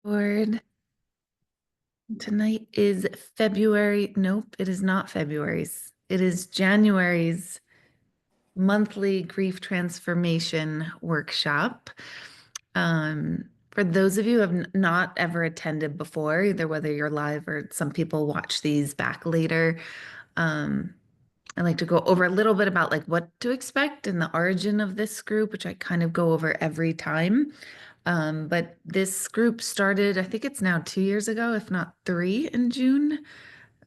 Lord, tonight is February. Nope, it is not February's. It is January's monthly grief transformation workshop. For those of you who have not ever attended before, either whether you're live or some people watch these back later, um, I like to go over a little bit about like what to expect and the origin of this group, which I kind of go over every time. But this group started, I think it's now 2 years ago, if not three, in June.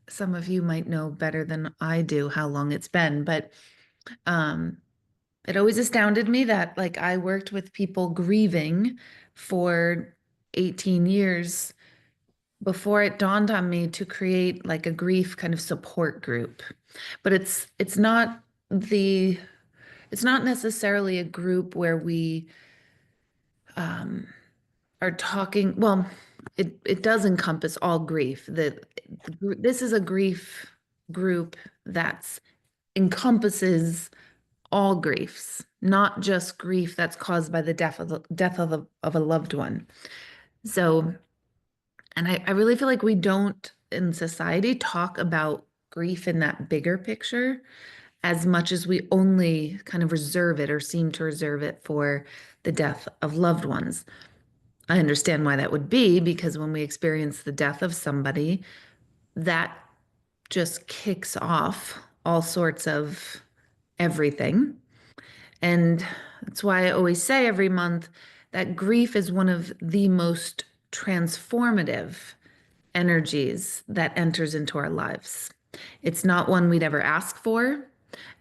Some of you might know better than I do how long it's been, but um, it always astounded me that like I worked with people grieving for 18 years before it dawned on me to create like a grief kind of support group. But the it's not necessarily a group where we um, are talking, well, it does encompass all grief. This is a grief group that's encompasses all griefs, not just grief that's caused by the death of a loved one. So, and I really feel like we don't in society talk about grief in that bigger picture as much as we only kind of reserve it or seem to reserve it for the death of loved ones. I understand why that would be because when we experience the death of somebody, that just kicks off all sorts of everything. And that's why I always say every month that grief is one of the most transformative energies that enters into our lives. It's not one we'd ever ask for.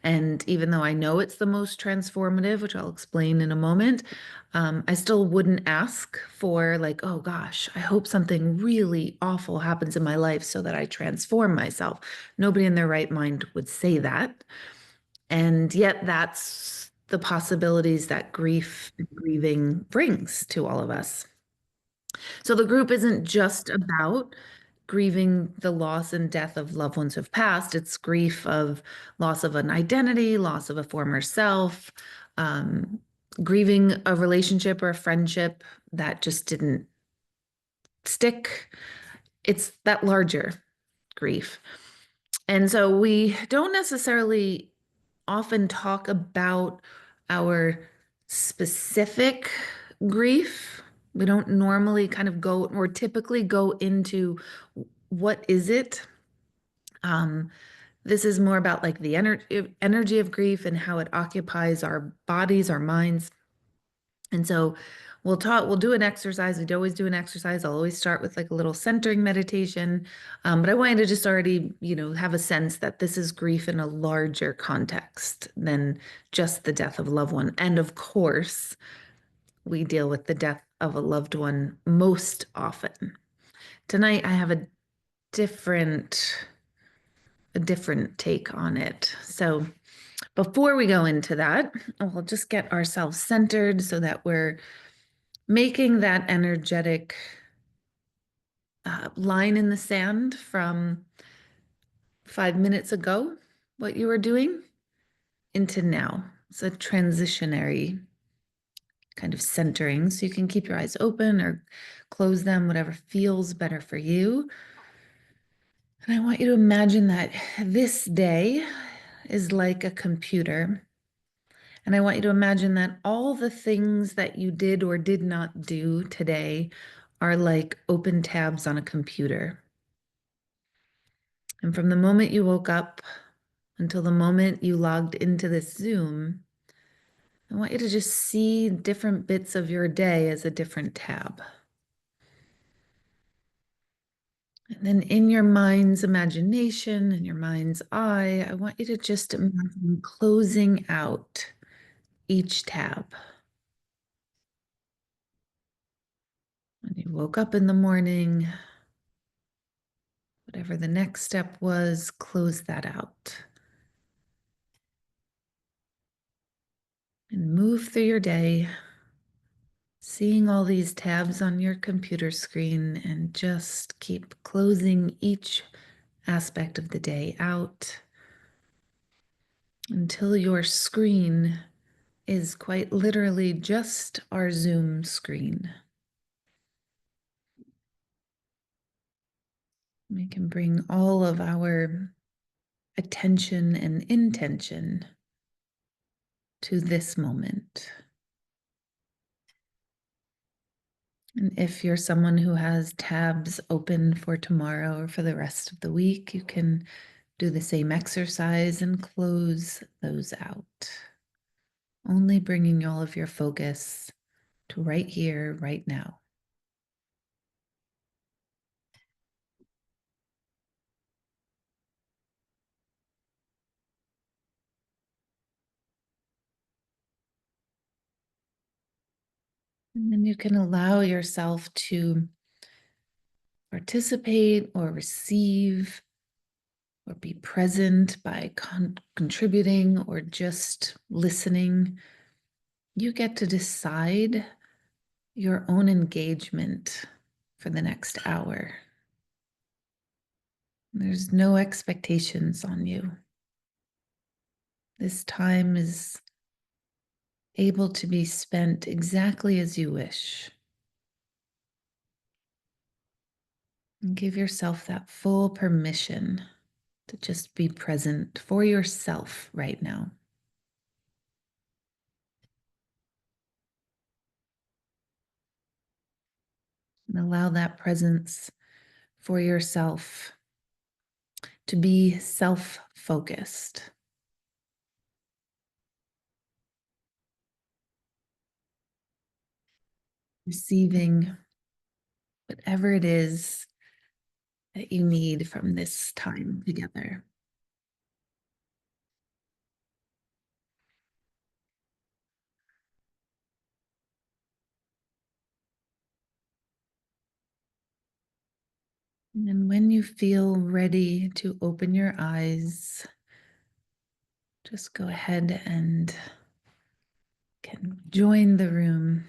And even though I know it's the most transformative, which I'll explain in a moment, I still wouldn't ask for, like, oh gosh, I hope something really awful happens in my life so that I transform myself. Nobody in their right mind would say that. And yet, that's the possibilities that grief and grieving brings to all of us. So the group isn't just about grieving the loss and death of loved ones who've passed. It's grief of loss of an identity, loss of a former self, um, grieving a relationship or a friendship that just didn't stick. It's that larger grief. And so we don't necessarily often talk about our specific grief. We don't normally kind of go or typically go into what is it. Um, this is more about like the energy of grief and how it occupies our bodies, our minds. And so we'll do an exercise. We'd always do an exercise. I'll always start with like a little centering meditation. But I wanted to just already, have a sense that this is grief in a larger context than just the death of a loved one. And of course, we deal with the death of a loved one most often. Tonight, I have different, a different take on it. So before we go into that, we'll just get ourselves centered so that we're making that energetic line in the sand from 5 minutes ago, what you were doing, into now. It's a transitionary kind of centering. So you can keep your eyes open or close them, whatever feels better for you. And I want you to imagine that this day is like a computer. And I want you to imagine that all the things that you did or did not do today are like open tabs on a computer. And from the moment you woke up until the moment you logged into this Zoom, I want you to just see different bits of your day as a different tab. And then in your mind's imagination, in your mind's eye, I want you to just imagine closing out each tab. When you woke up in the morning, whatever the next step was, close that out. And move through your day, seeing all these tabs on your computer screen, and just keep closing each aspect of the day out until your screen is quite literally just our Zoom screen. We can bring all of our attention and intention to this moment. And if you're someone who has tabs open for tomorrow or for the rest of the week, you can do the same exercise and close those out. Only bringing all of your focus to right here, right now. And then you can allow yourself to participate or receive or be present by contributing or just listening. You get to decide your own engagement for the next hour. There's no expectations on you. This time is able to be spent exactly as you wish. And give yourself that full permission to just be present for yourself right now. And allow that presence for yourself to be self-focused. Receiving whatever it is that you need from this time together. And when you feel ready to open your eyes, just go ahead and can join the room.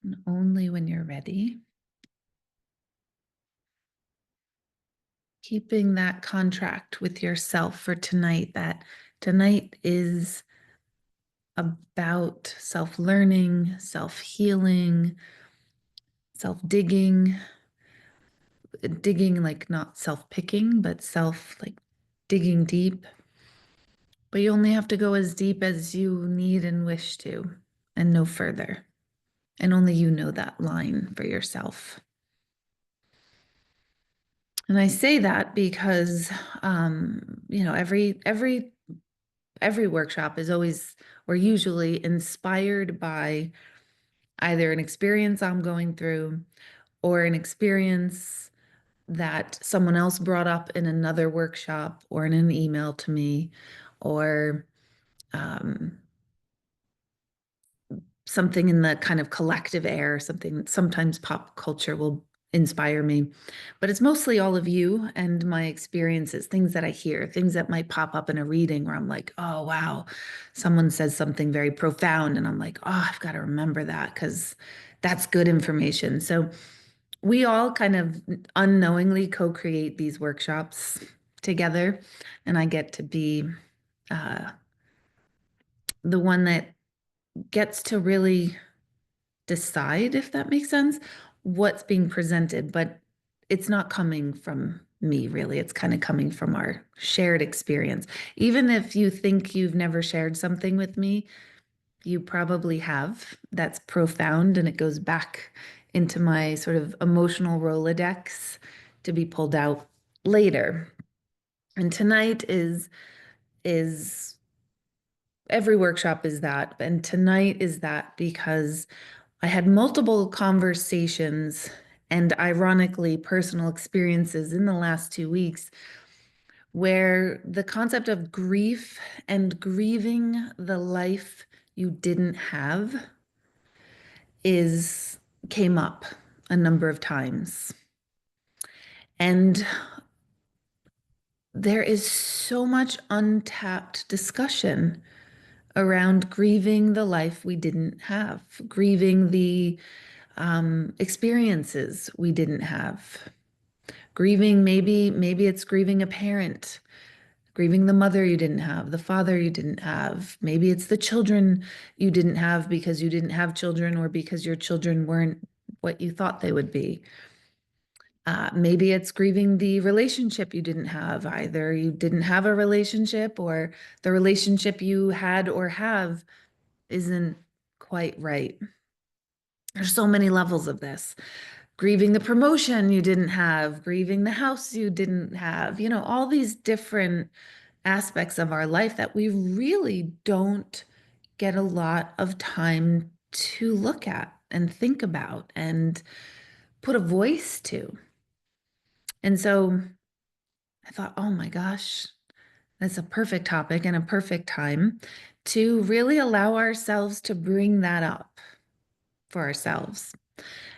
And only when you're ready. Keeping that contract with yourself for tonight, that tonight is about self-learning, self-healing, self-digging, digging like not self-picking, but self like digging deep. But you only have to go as deep as you need and wish to, and no further. And only you know that line for yourself. And I say that because, every workshop is always or usually inspired by either an experience I'm going through or an experience that someone else brought up in another workshop or in an email to me, or um, something in the kind of collective air, something sometimes pop culture will inspire me. But it's mostly all of you and my experiences, things that I hear, things that might pop up in a reading where I'm like, oh, wow, someone says something very profound. And I'm like, oh, I've got to remember that because that's good information. So we all kind of unknowingly co-create these workshops together. And I get to be uh, the one that gets to really decide, if that makes sense, what's being presented, but it's not coming from me really. It's kind of coming from our shared experience. Even if you think you've never shared something with me, you probably have. That's profound, and it goes back into my sort of emotional Rolodex to be pulled out later. And tonight is every workshop is that, and tonight is that because I had multiple conversations and ironically personal experiences in the last 2 weeks where the concept of grief and grieving the life you didn't have is came up a number of times. And there is so much untapped discussion around grieving the life we didn't have, grieving the experiences we didn't have. Grieving, maybe it's grieving a parent, grieving the mother you didn't have, the father you didn't have. Maybe it's the children you didn't have because you didn't have children or because your children what you thought they would be. Maybe it's grieving the relationship you didn't have. Either you didn't have a relationship, or the relationship you had or have isn't quite right. There's so many levels of this. Grieving the promotion you didn't have, grieving the house you didn't have, all these different aspects of our life that we really don't get a lot of time to look at and think about and put a voice to. And so I thought, oh my gosh, that's a perfect topic and a perfect time to really allow ourselves to bring that up for ourselves.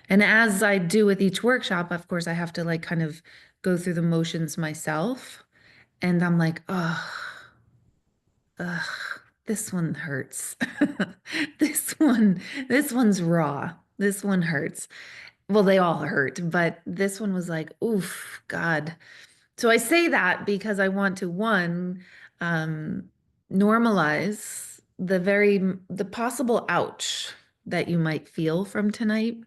And as I do with each workshop, of course, I have to like kind of go through the motions myself. And I'm like, oh, ugh, this one hurts. This one's raw. This one hurts. Well, they all hurt, but this one was like, oof, God. So I say that because I want to, one, um, normalize the possible ouch that you might feel from tonight,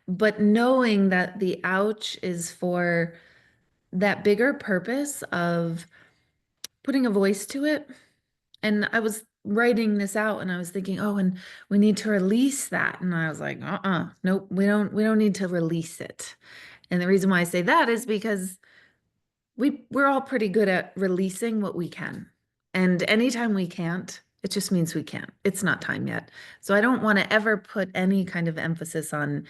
but knowing that the ouch is for that bigger purpose of putting a voice to it. And I was writing this out and I was thinking, oh, and we need to release that. And I was like, nope, we don't need to release it. And the reason why I say that is because we're all pretty good at releasing what we can. And anytime we can't, it just means we can't. It's not time yet. So I don't want to ever put any kind of emphasis on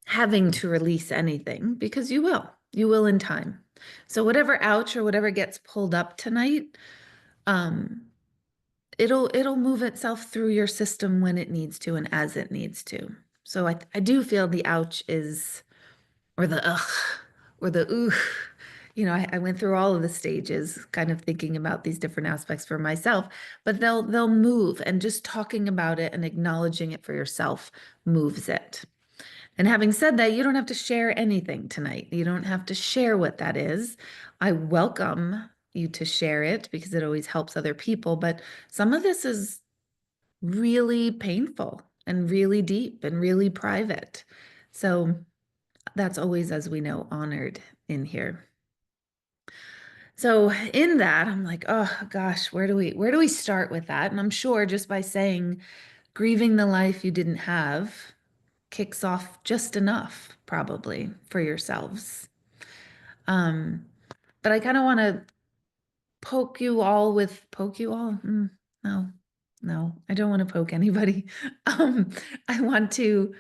having to release anything, because you will. You will in time. So whatever ouch or whatever gets pulled up tonight, um, it'll move itself through your system when it needs to and as it needs to. So I do feel the ouch is, or the ugh, or the ooh. I went through all of the stages, kind of thinking about these different aspects for myself, but they'll move, and just talking about it and acknowledging it for yourself moves it. And having said that, you don't have to share anything tonight. You don't have to share what that is. I welcome you to share it because it always helps other people. But some of this is really painful and really deep and really private. So that's always, as we know, honored in here. So in that, I'm like, oh gosh, where do we start with that? And I'm sure just by saying grieving the life you didn't have kicks off just enough, probably, for yourselves. Um, but I kind of want to poke you all. No, no, I don't want to poke anybody. I want to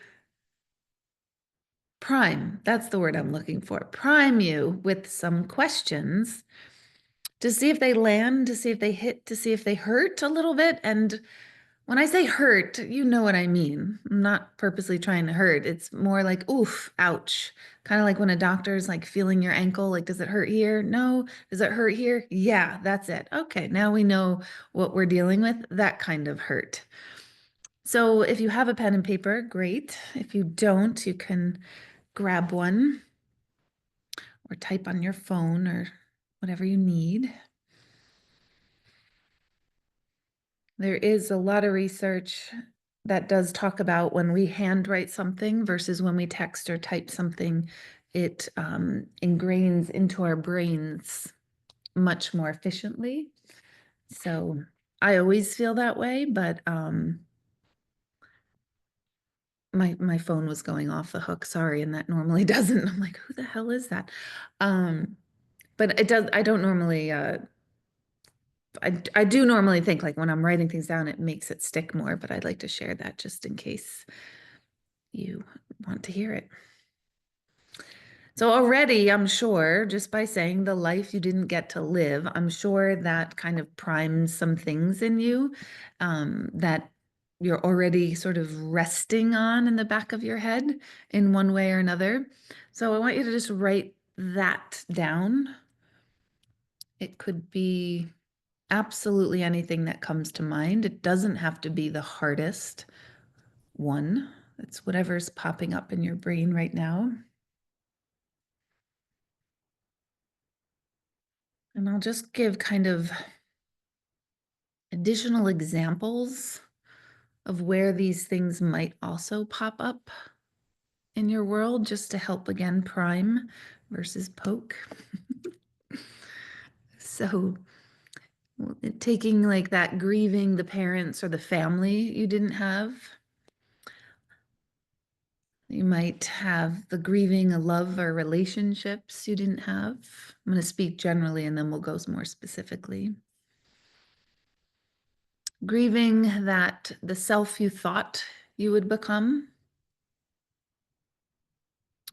prime, that's the word I'm looking for, prime you with some questions to see if they land, to see if they hit, to see if they hurt a little bit. And when I say hurt, you know what I mean. I'm not purposely trying to hurt. It's more like, oof, ouch. Kind of like when a doctor is like feeling your ankle, like, does it hurt here? No. Does it hurt here? Yeah, that's it. Okay, now we know what we're dealing with, that kind of hurt. So if you have a pen and paper, great. If you don't, you can grab one or type on your phone or whatever you need. There is a lot of research that does talk about when we handwrite something versus when we text or type something, it ingrains into our brains much more efficiently. So I always feel that way, but my phone was going off the hook, sorry, and that normally doesn't. I'm like, who the hell is that? But it does, I don't normally I do normally think like when I'm writing things down, it makes it stick more, but I'd like to share that just in case you want to hear it. So already, I'm sure, just by saying the life you didn't get to live, I'm sure that kind of primes some things in you that you're already sort of resting on in the back of your head in one way or another. So I want you to just write that down. It could be absolutely anything that comes to mind. It doesn't have to be the hardest one. It's whatever's popping up in your brain right now. And I'll just give kind of additional examples of where these things might also pop up. in your world, just to help again prime versus poke. So taking like that grieving the parents or the family you didn't have. You might have the grieving a love or relationships you didn't have. I'm going to speak generally and then we'll go more specifically. Grieving that the self you thought you would become,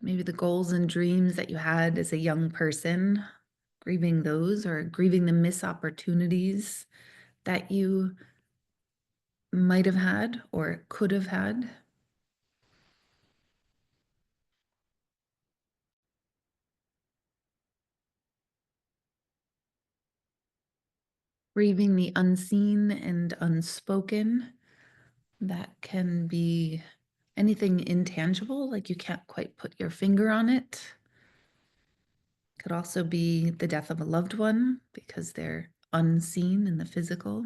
maybe the goals and dreams that you had as a young person, grieving those, or grieving the missed opportunities that you might have had or could have had. Grieving the unseen and unspoken. That can be anything intangible, like you can't quite put your finger on it. Could also be the death of a loved one because they're unseen in the physical.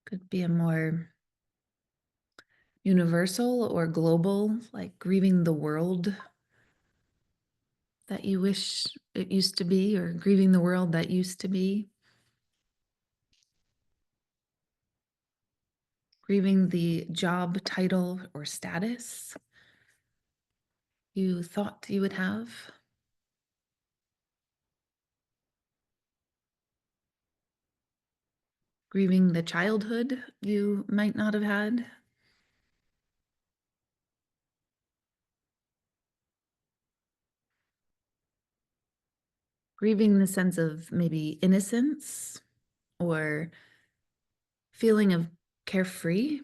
Could be a more universal or global, like grieving the world that you wish it used to be, or grieving the world that used to be. Grieving the job title or status you thought you would have. Grieving the childhood you might not have had. Grieving the sense of maybe innocence or feeling of carefree,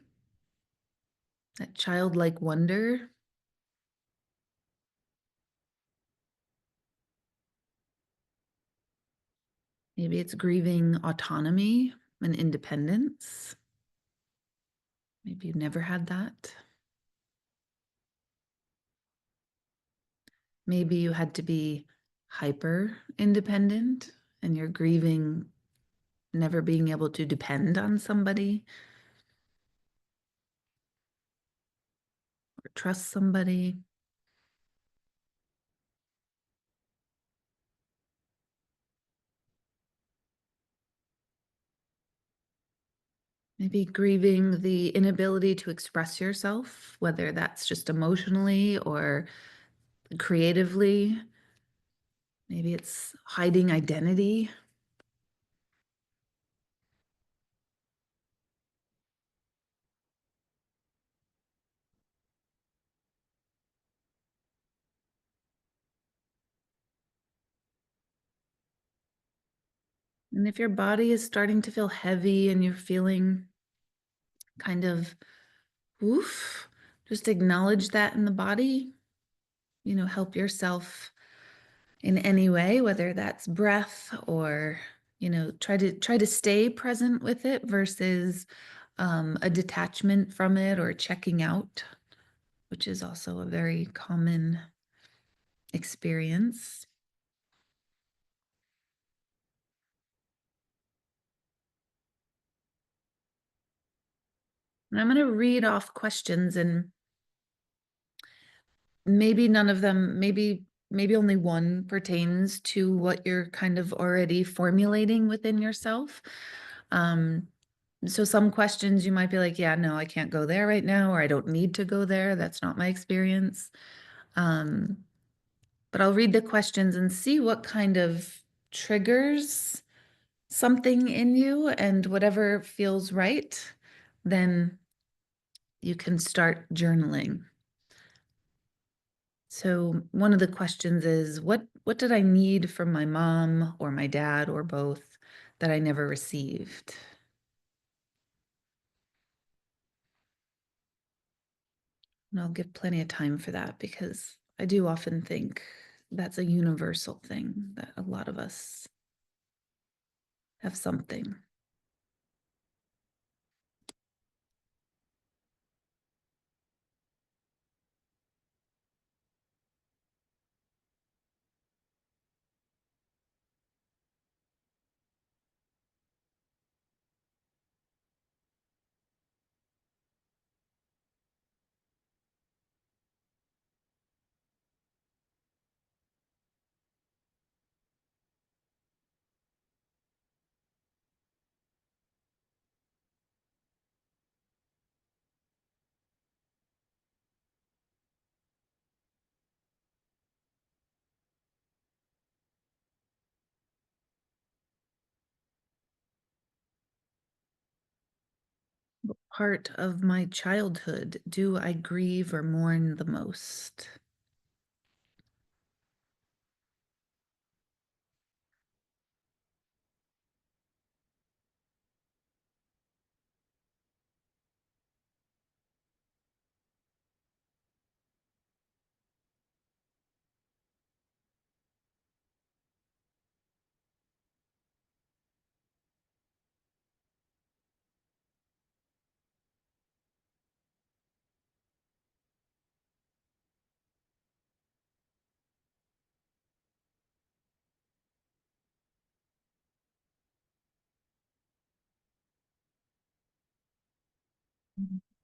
that childlike wonder. Maybe it's grieving autonomy and independence. Maybe you never had that. Maybe you had to be hyper independent and you're grieving never being able to depend on somebody or trust somebody. Maybe grieving the inability to express yourself, whether that's just emotionally or creatively. Maybe it's hiding identity. And if your body is starting to feel heavy and you're feeling kind of woof, just acknowledge that in the body. Help yourself in any way, whether that's breath or, try to stay present with it versus a detachment from it or checking out, which is also a very common experience. And I'm going to read off questions and maybe none of them, maybe only one pertains to what you're kind of already formulating within yourself. Um, so some questions you might be like, yeah, no, I can't go there right now, or I don't need to go there. That's not my experience. Um, but I'll read the questions and see what kind of triggers something in you, and whatever feels right, then you can start journaling. So one of the questions is, what did I need from my mom or my dad or both that I never received? And I'll give plenty of time for that because I do often think that's a universal thing that a lot of us have something. part of my childhood do I grieve or mourn the most?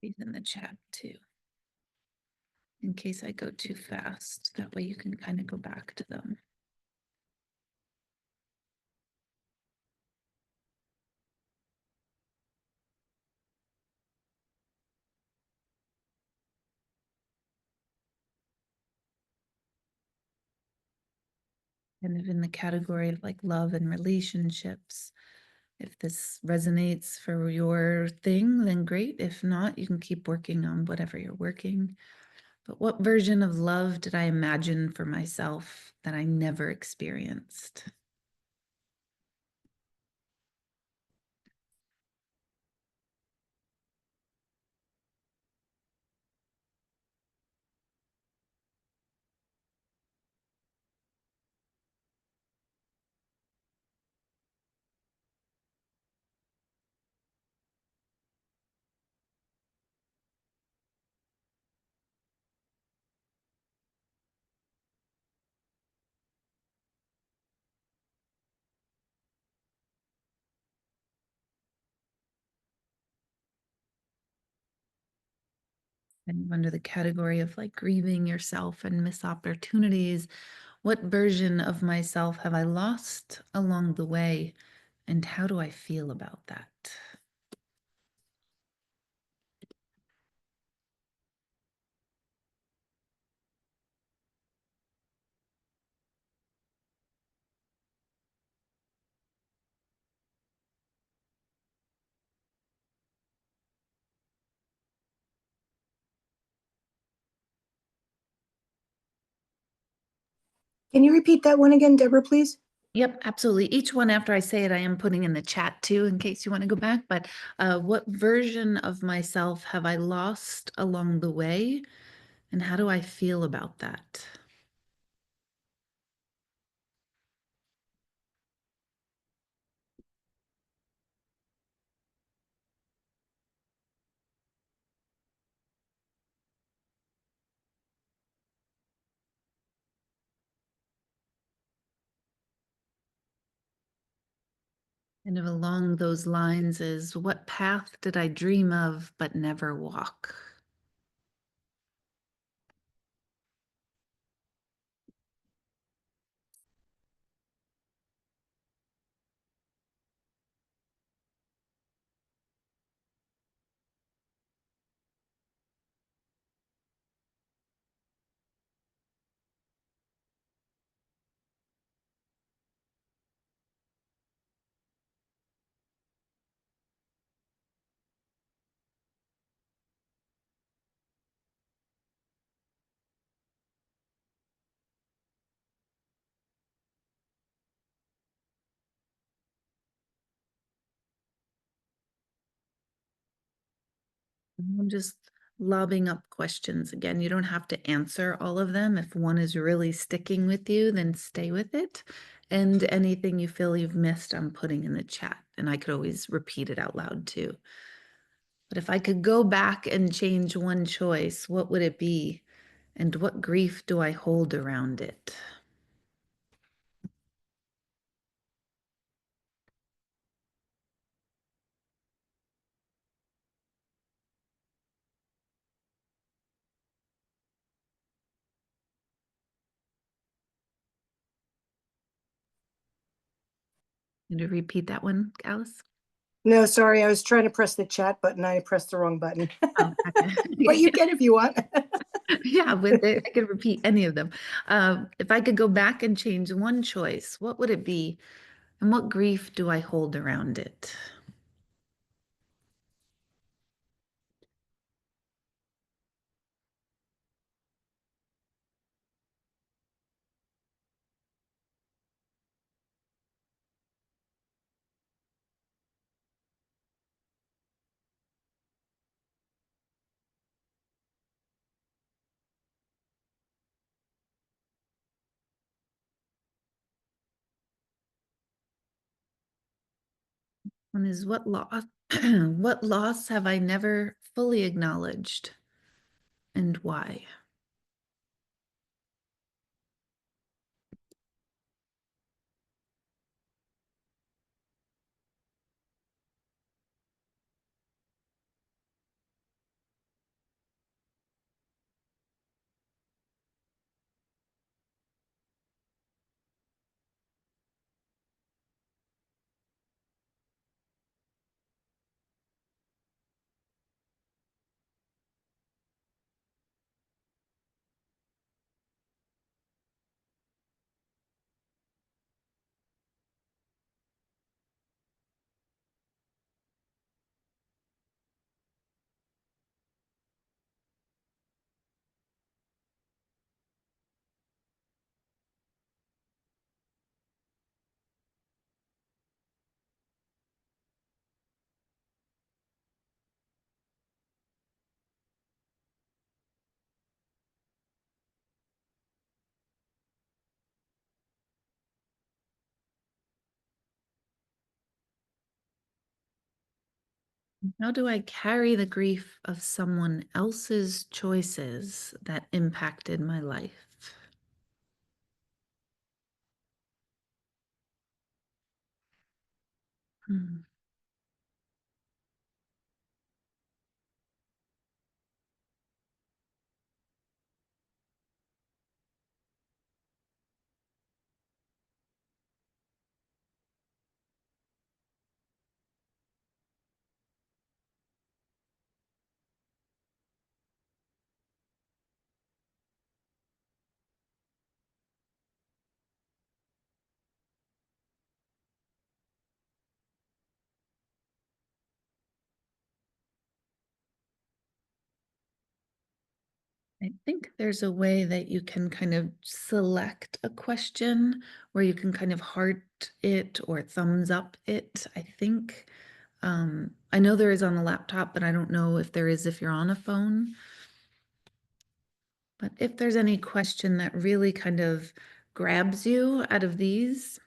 These in the chat too, in case I go too fast. That way you can kind of go back to them. Kind of in the category of like love and relationships. If this resonates for your thing, then great. If not, you can keep working on whatever you're working. But what version of love did I imagine for myself that I never experienced? And under the category of like grieving yourself and missed opportunities, what version of myself have I lost along the way? And how do I feel about that? Can you repeat that one again, Deborah, please? Yep, absolutely. Each one after I say it, I am putting in the chat too, in case you want to go back. But what version of myself have I lost along the way? And how do I feel about that? Kind of along those lines is what path did I dream of but never walk? I'm just lobbing up questions again. You don't have to answer all of them. If one is really sticking with you, then stay with it. And anything you feel you've missed, I'm putting in the chat. And I could always repeat it out loud too. But if I could go back and change one choice, what would it be? And what grief do I hold around it? Can you repeat that one, Alice? No, sorry, I was trying to press the chat button. I pressed the wrong button. Oh, okay. But you can if you want. Yeah, with it, I could repeat any of them. If I could go back and change one choice, what would it be? And what grief do I hold around it? One is what loss what loss have I never fully acknowledged and why? How do I carry the grief of someone else's choices that impacted my life? Hmm. I think there's a way that you can kind of select a question where you can kind of heart it or thumbs up it. I think I know there is on a laptop, but I don't know if there is if you're on a phone. But if there's any question that really kind of grabs you out of these,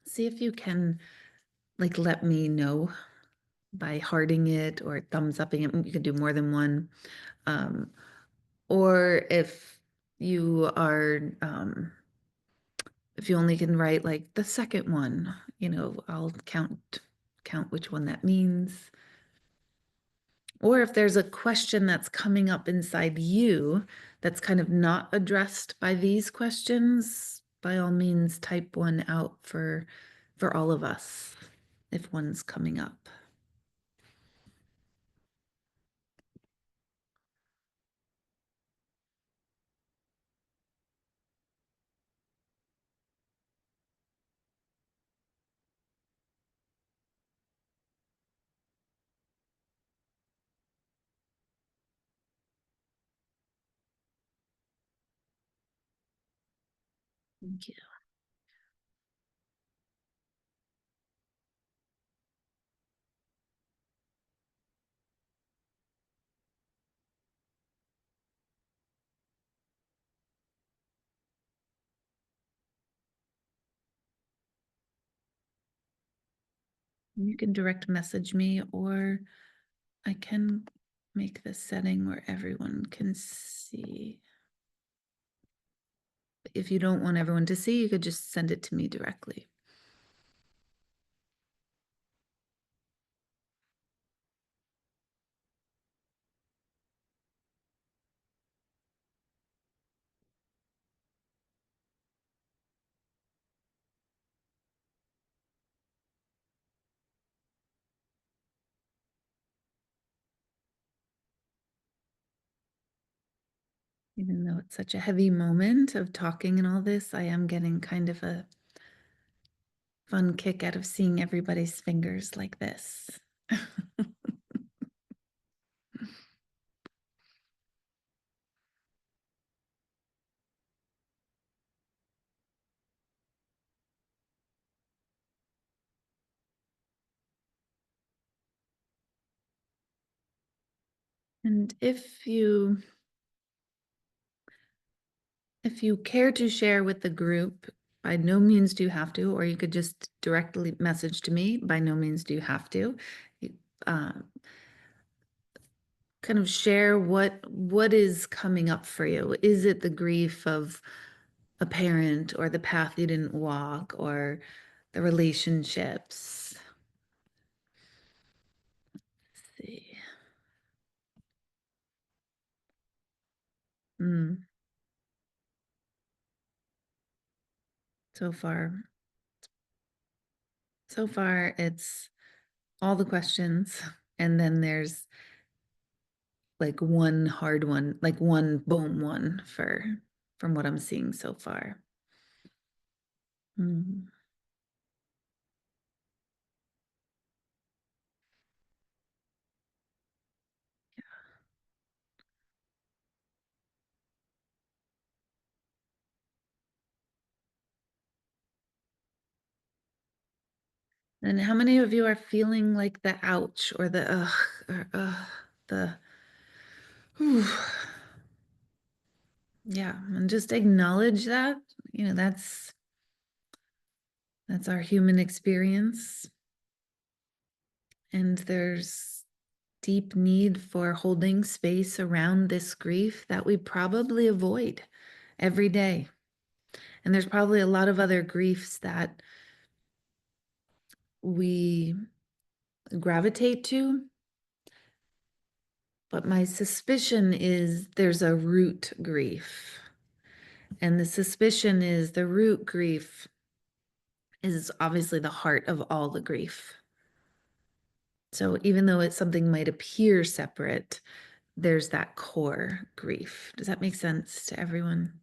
see if you can like let me know by hearting it or thumbs upping it. You can do more than one. Um, or you are if you only can write like the second one, I'll count which one that means. Or if there's a question that's coming up inside you that's kind of not addressed by these questions, by all means type one out for all of us if one's coming up. Thank you. You can direct message me, or I can make the setting where everyone can see. If you don't want everyone to see, you could just send it to me directly. Even though it's such a heavy moment of talking and all this, I am getting kind of a fun kick out of seeing everybody's fingers like this. And if you care to share with the group, By no means do you have to, or you could just directly message to me. By no means do you have to. You, uh, kind of share what is coming up for you. Is it the grief of a parent, or the path you didn't walk, or the relationships? Let's see. Mm, so far it's all the questions, and then there's like one hard one, like one boom one from what I'm seeing so far. Mm. And how many of you are feeling like the ouch, or the ugh, or the whew. Yeah, and just acknowledge that, that's our human experience. And there's deep need for holding space around this grief that we probably avoid every day. And there's probably a lot of other griefs that we gravitate to. But my suspicion is there's a root grief. And the suspicion is the root grief is obviously the heart of all the grief. So even though it's something might appear separate, there's that core grief. Does that make sense to everyone?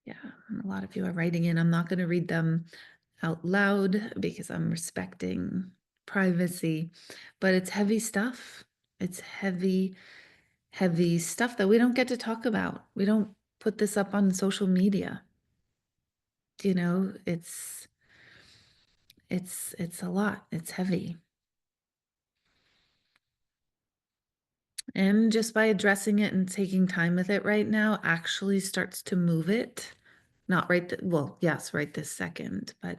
Yeah, a lot of you are writing in. I'm not going to read them out loud because I'm respecting privacy, but it's heavy stuff. It's heavy, heavy stuff that we don't get to talk about. We don't put this up on social media. It's a lot. It's heavy. And just by addressing it and taking time with it right now actually starts to move it. Not right, well, yes, right this second, but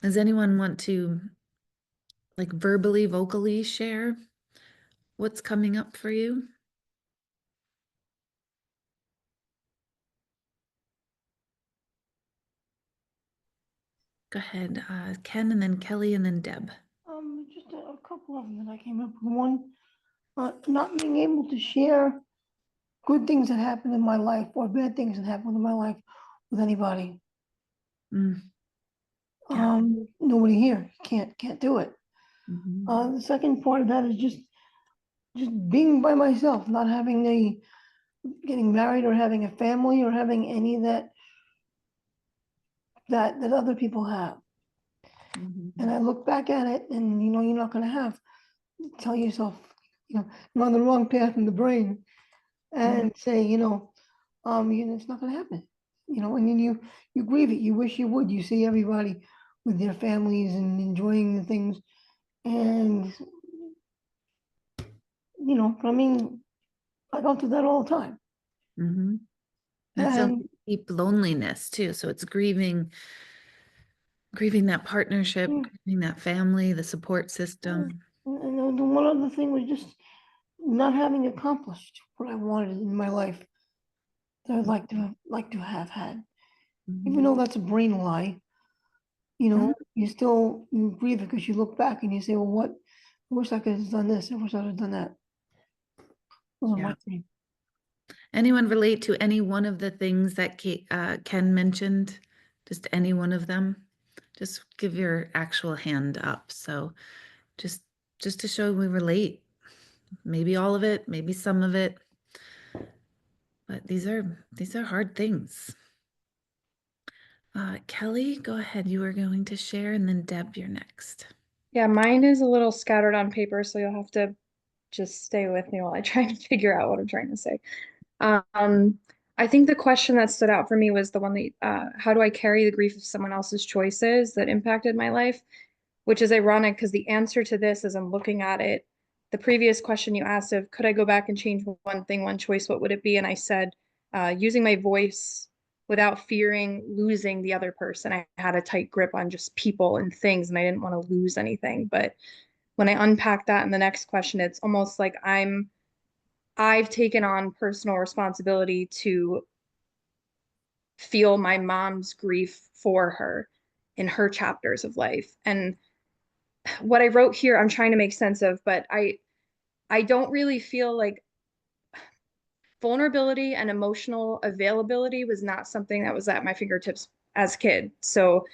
does anyone want to like verbally, vocally share what's coming up for you? Go ahead, Ken, and then Kelly, and then Deb. Just a couple of them that I came up with. One, not being able to share good things that happened in my life or bad things that happened in my life with anybody. Mm, yeah. Nobody here can't do it. Mhm. The second part of that is just being by myself, not having getting married or having a family or having any of that other people have. Mhm. And I look back at it, and you're not going to tell yourself, you're on the wrong path in the brain, Mhm. and say, it's not going to happen. And then you grieve it. You wish you would. You see everybody with their families and enjoying the things, and but I mean, I go through that all the time, Mhm. That sounds and like deep loneliness too. So it's grieving that partnership, mm, grieving that family, the support system. and the one other thing was just not having accomplished what I wanted in my life that I'd like to have had, even Mhm. though that's a brain lie. Mhm. You grieve it because you look back and you say, well, what? I wish I could have done this. I wish I would have done that. Those are Yeah. my three. Anyone relate to any one of the things that Ken mentioned? Just any one of them? Just give your actual hand up. So just just to show we relate. Maybe all of it, maybe some of it. But these are hard things. Kelly, go ahead. You are going to share, and then Deb, you're next. Yeah, mine is a little scattered on paper, so you'll have to just stay with me while I try to figure out what I'm trying to say. Um, I think the question that stood out for me was the one that, how do I carry the grief of someone else's choices that impacted my life? Which is ironic because the answer to this, as I'm looking at it, the previous question you asked of could I go back and change one thing, one choice, what would it be? And I said, using my voice without fearing losing the other person. I had a tight grip on just people and things, and I didn't want to lose anything. But when I unpack that in the next question, it's almost like I've taken on personal responsibility to feel my mom's grief for her in her chapters of life. And what I wrote here, I'm trying to make sense of, but I don't really feel like vulnerability and emotional availability was not something that was at my fingertips as a kid. So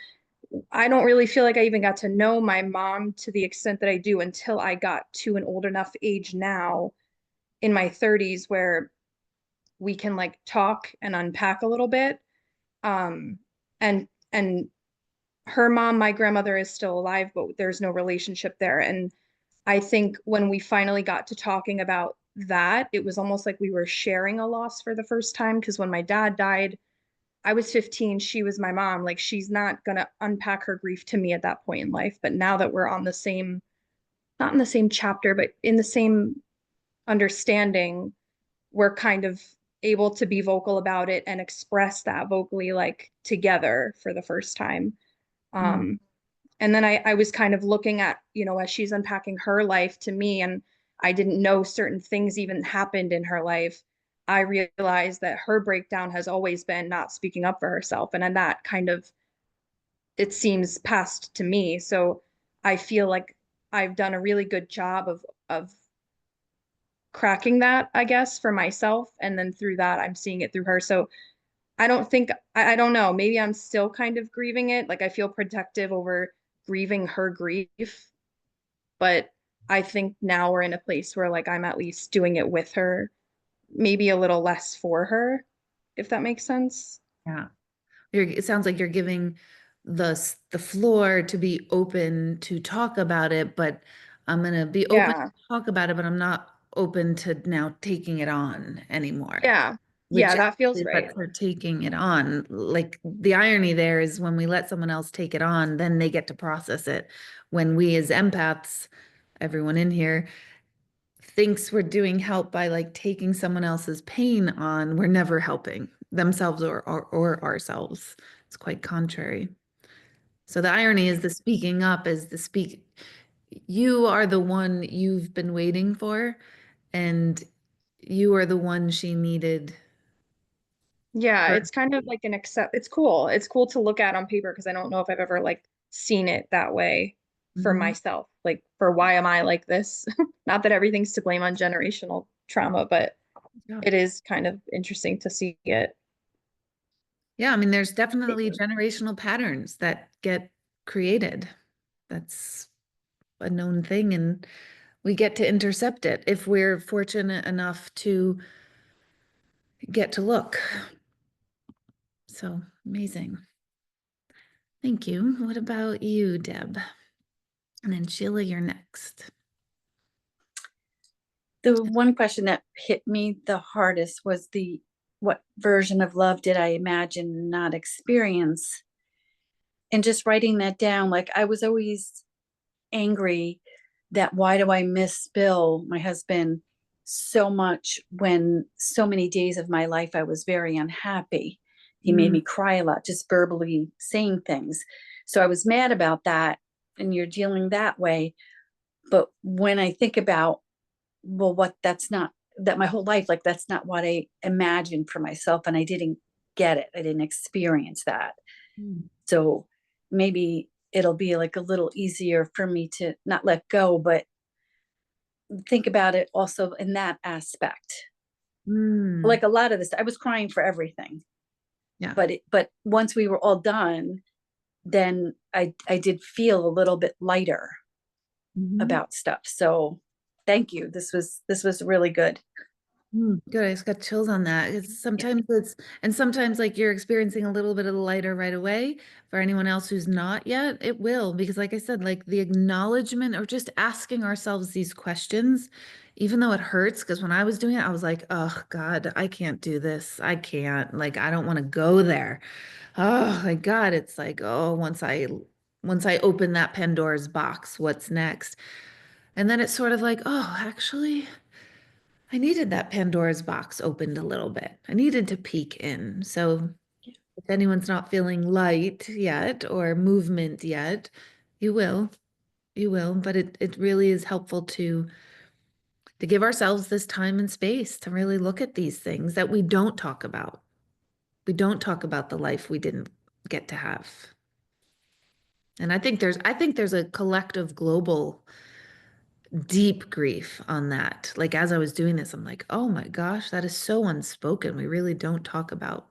I don't really feel like I even got to know my mom to the extent that I do until I got to an old enough age now in my 30s where we can like talk and unpack a little bit. And her mom, my grandmother, is still alive, but there's no relationship there. And I think when we finally got to talking about that, it was almost like we were sharing a loss for the first time. Because when my dad died, I was 15, she was my mom. Like, she's not going to unpack her grief to me at that point in life. But now that we're on the same, not in the same chapter, but in the same understanding, we're kind of able to be vocal about it and express that vocally, like together for the first time. Um, and then I was kind of looking at, you know, as she's unpacking her life to me, and I didn't know certain things even happened in her life. I realized that her breakdown has always been not speaking up for herself. And then that kind of, it seems passed to me. So I feel like I've done a really good job of cracking that, I guess, for myself. And then through that, I'm seeing it through her. So I don't think, I don't know, maybe I'm still kind of grieving it. Like I feel protective over grieving her grief, but I think now we're in a place where like I'm at least doing it with her, maybe a little less for her, if that makes sense. Yeah. It sounds like you're giving the floor to be open to talk about it, but I'm gonna be open Yeah. to talk about it, but I'm not open to now taking it on anymore. Yeah. Which Yeah, that feels actually right. lets her taking it on. Like the irony there is when we let someone else take it on, then they get to process it. When we as empaths, everyone in here, thinks we're doing help by like taking someone else's pain on, we're never helping themselves or ourselves. It's quite contrary. So the irony is the speaking up is the speak. You are the one you've been waiting for, and you are the one she needed. Yeah, For. it's kind of like an accept. It's cool. It's cool to look at on paper because I don't know if I've ever like seen it that way for Mhm. myself. Like for why am I like this? Not that everything's to blame on generational trauma, but Yeah. it is kind of interesting to see it. Yeah, I mean, there's definitely generational patterns that get created. That's a known thing, and we get to intercept it if we're fortunate enough to get to look. So amazing. Thank you. What about you, Deb? And then Sheila, you're next. The one question that hit me the hardest was what version of love did I imagine, not experience? And just writing that down, like I was always angry that why do I miss Bill, my husband, so much when so many days of my life I was very unhappy. He made me cry a lot, just verbally saying things. So I was mad about that, and you're dealing that way. But when I think about, well, that's not that my whole life, like that's not what I imagined for myself, and I didn't get it. I didn't experience that. Mm. So maybe it'll be like a little easier for me to not let go, but think about it also in that aspect. Mm. Like a lot of this, I was crying for everything. Yeah. But once we were all done, then I did feel a little bit lighter about stuff. So thank you. This was really good. Good. I just got chills on that. And sometimes like you're experiencing a little bit of the lighter right away. For anyone else who's not yet, it will, because like I said, like the acknowledgement or just asking ourselves these questions, even though it hurts, because when I was doing it, I was like, oh God, I can't do this. I can't, like, I don't want to go there. Oh my God. It's like, oh, once I open that Pandora's box, what's next? And then it's sort of like, oh, actually, I needed that Pandora's box opened a little bit. I needed to peek in. So if anyone's not feeling light yet or movement yet, you will. You will, but it really is helpful to give ourselves this time and space to really look at these things that we don't talk about. We don't talk about the life we didn't get to have. And I think there's a collective global deep grief on that. Like as I was doing this, I'm like, oh my gosh, that is so unspoken. We really don't talk about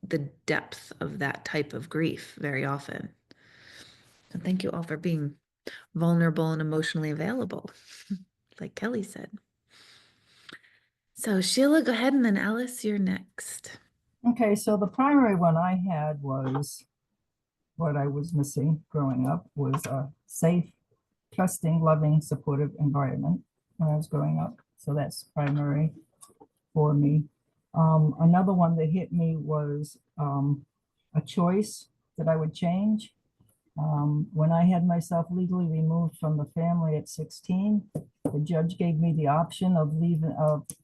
the depth of that type of grief very often. So thank you all for being vulnerable and emotionally available, like Kelly said. So Sheila, go ahead, and then Alice, you're next. Okay, so the primary one I had was what I was missing growing up was a safe, trusting, loving, supportive environment when I was growing up. So that's primary for me. Another one that hit me was a choice that I would change. When I had myself legally removed from the family at 16, the judge gave me the option of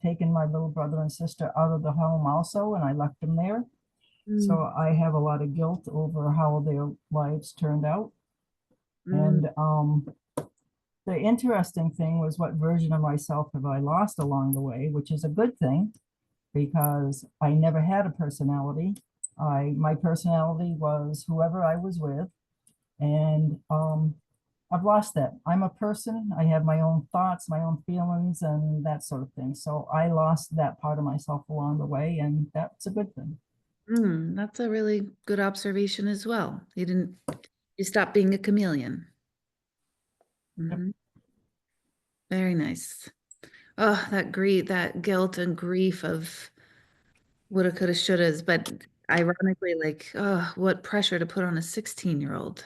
taking my little brother and sister out of the home also, and I left them there. So I have a lot of guilt over how their lives turned out. And the interesting thing was, what version of myself have I lost along the way, which is a good thing because I never had a personality. My personality was whoever I was with. And I've lost that. I'm a person. I have my own thoughts, my own feelings, and that sort of thing. So I lost that part of myself along the way, and that's a good thing. That's a really good observation as well. You stopped being a chameleon. Mhm. Very nice. Oh, that grief, that guilt and grief of woulda, coulda, shouldas, but ironically, like, oh, what pressure to put on a 16-year-old.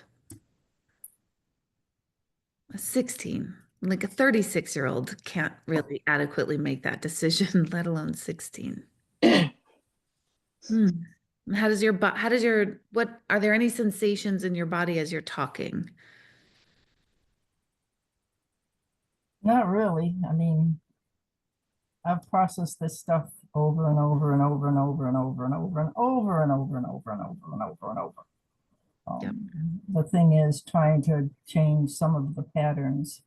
A 16, like a 36-year-old can't really adequately make that decision, let alone 16. Hmm. What are there any sensations in your body as you're talking? Not really. I mean, I've processed this stuff over and over and over and over and over and over and over and over and over and over and over and over. Yep. The thing is trying to change some of the patterns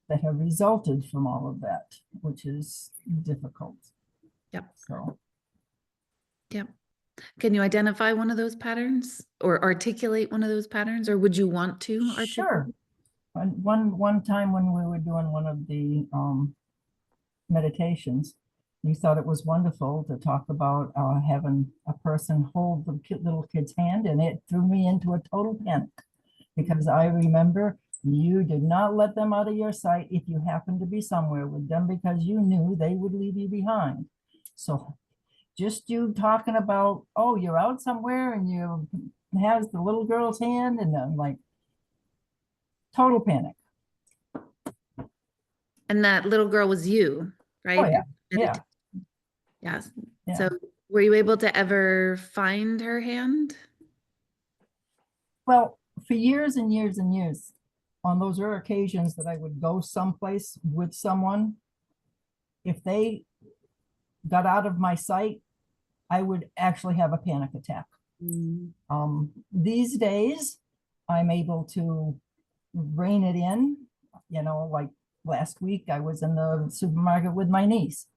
that have resulted from all of that, which is difficult. Yep. So, Yep. Can you identify one of those patterns or articulate one of those patterns, or would you want to articulate? sure. One time when we were doing one of the meditations, you thought it was wonderful to talk about having a person hold the little kid's hand, and it threw me into a total panic because I remember you did not let them out of your sight if you happened to be somewhere with them because you knew they would leave you behind. So just you talking about, oh, you're out somewhere and you has the little girl's hand, and I'm like, total panic. And that little girl was you, right? Oh yeah, yeah, Yes. yeah. So were you able to ever find her hand? Well, for years and years and years, on those rare occasions that I would go someplace with someone, if they got out of my sight, I would actually have a panic attack. These days, I'm able to rein it in. You know, like last week, I was in the supermarket with my niece.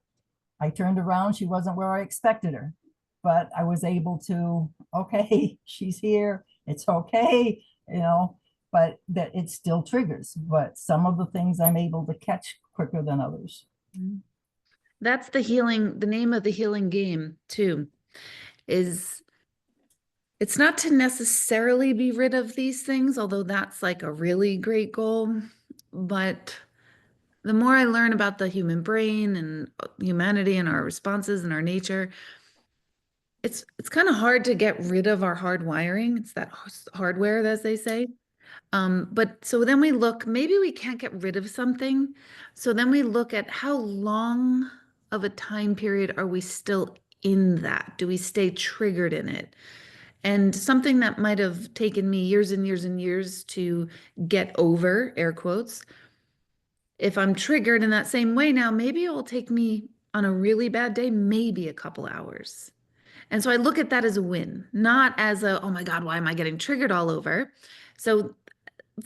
I turned around, she wasn't where I expected her, but I was able to, okay, she's here, it's okay, you know, but that it still triggers. But some of the things I'm able to catch quicker than others. That's the name of the healing game too, is it's not to necessarily be rid of these things, although that's like a really great goal. But the more I learn about the human brain and humanity and our responses and our nature, it's kind of hard to get rid of our hardwiring. It's that hardware, as they say. But so then we look, maybe we can't get rid of something. So then we look at how long of a time period are we still in that? Do we stay triggered in it? And something that might have taken me years and years and years to get over, air quotes, if I'm triggered in that same way now, maybe it will take me on a really bad day, maybe a couple hours. And so I look at that as a win, not as a, oh my God, why am I getting triggered all over? So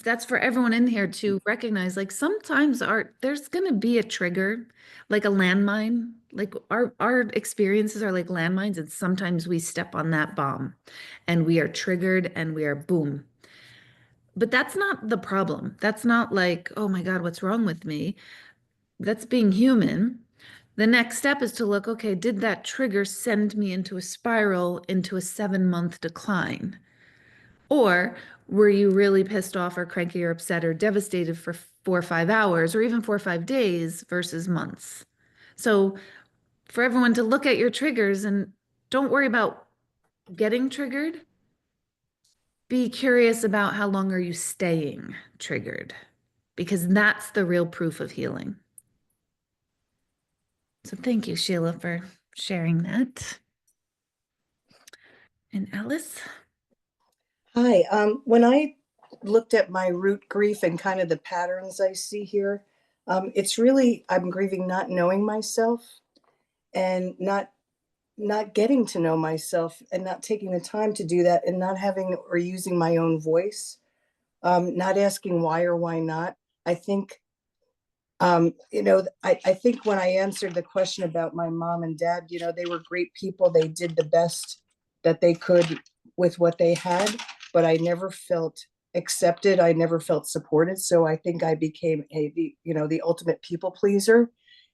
that's for everyone in here to recognize, like sometimes there's gonna be a trigger, like a landmine. Like our experiences are like landmines, and sometimes we step on that bomb and we are triggered and we are boom. But that's not the problem. That's not like, oh my God, what's wrong with me? That's being human. The next step is to look, okay, did that trigger send me into a spiral, into a 7-month decline? Or were you really pissed off or cranky or upset or devastated for 4 or 5 hours or even 4 or 5 days versus months? So for everyone to look at your triggers and don't worry about getting triggered. Be curious about how long are you staying triggered, because that's the real proof of healing. So thank you, Sheila, for sharing that. And Alice? Hi, when I looked at my root grief and kind of the patterns I see here, it's really, I'm grieving not knowing myself and not getting to know myself and not taking the time to do that and not having or using my own voice, not asking why or why not. I think, I think when I answered the question about my mom and dad, they were great people. They did the best that they could with what they had, but I never felt accepted. I never felt supported. So I think I became the ultimate people pleaser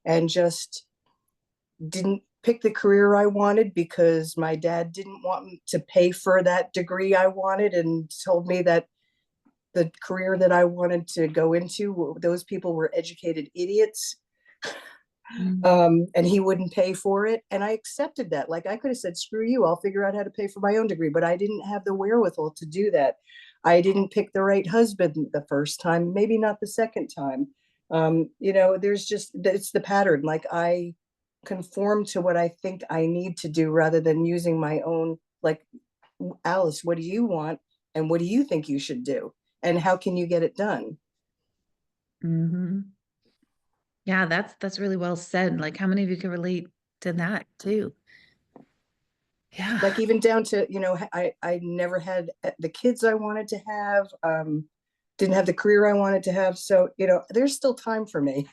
and just didn't pick the career I wanted because my dad didn't want me to pay for that degree I wanted and told me that the career that I wanted to go into, those people were educated idiots. And he wouldn't pay for it. And I accepted that. Like I could have said, screw you, I'll figure out how to pay for my own degree, but I didn't have the wherewithal to do that. I didn't pick the right husband the first time, maybe not the second time. There's just, it's the pattern. Like I conform to what I think I need to do rather than using my own, like, Alice, what do you want? And what do you think you should do? And how can you get it done? Mm-hmm. Yeah, that's really well said. Like, how many of you can relate to that too? Yeah. Like even down to, I never had the kids I wanted to have, didn't have the career I wanted to have. So, there's still time for me.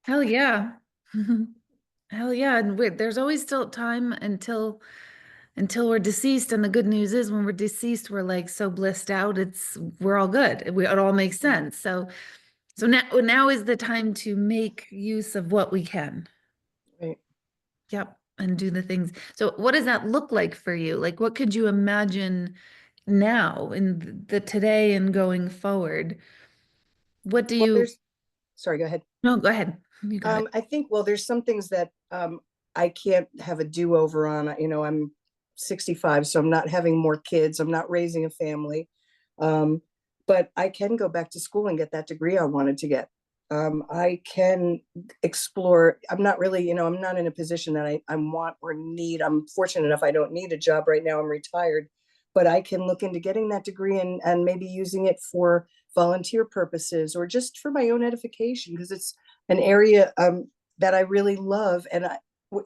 Hell yeah. Hell yeah. And there's always still time until we're deceased. And the good news is when we're deceased, we're like so blissed out, we're all good. It all makes sense. So now is the time to make use of what we can. Right. Yep. And do the things. So what does that look like for you? Like, what could you imagine now in the today and going forward? What do Well, you, sorry, go ahead. no, go ahead. You got it. I think, well, there's some things that I can't have a do-over on. I'm 65, so I'm not having more kids. I'm not raising a family. But I can go back to school and get that degree I wanted to get. I can explore. I'm not really, I'm not in a position that I want or need. I'm fortunate enough I don't need a job right now. I'm retired, but I can look into getting that degree and maybe using it for volunteer purposes or just for my own edification because it's an area that I really love. And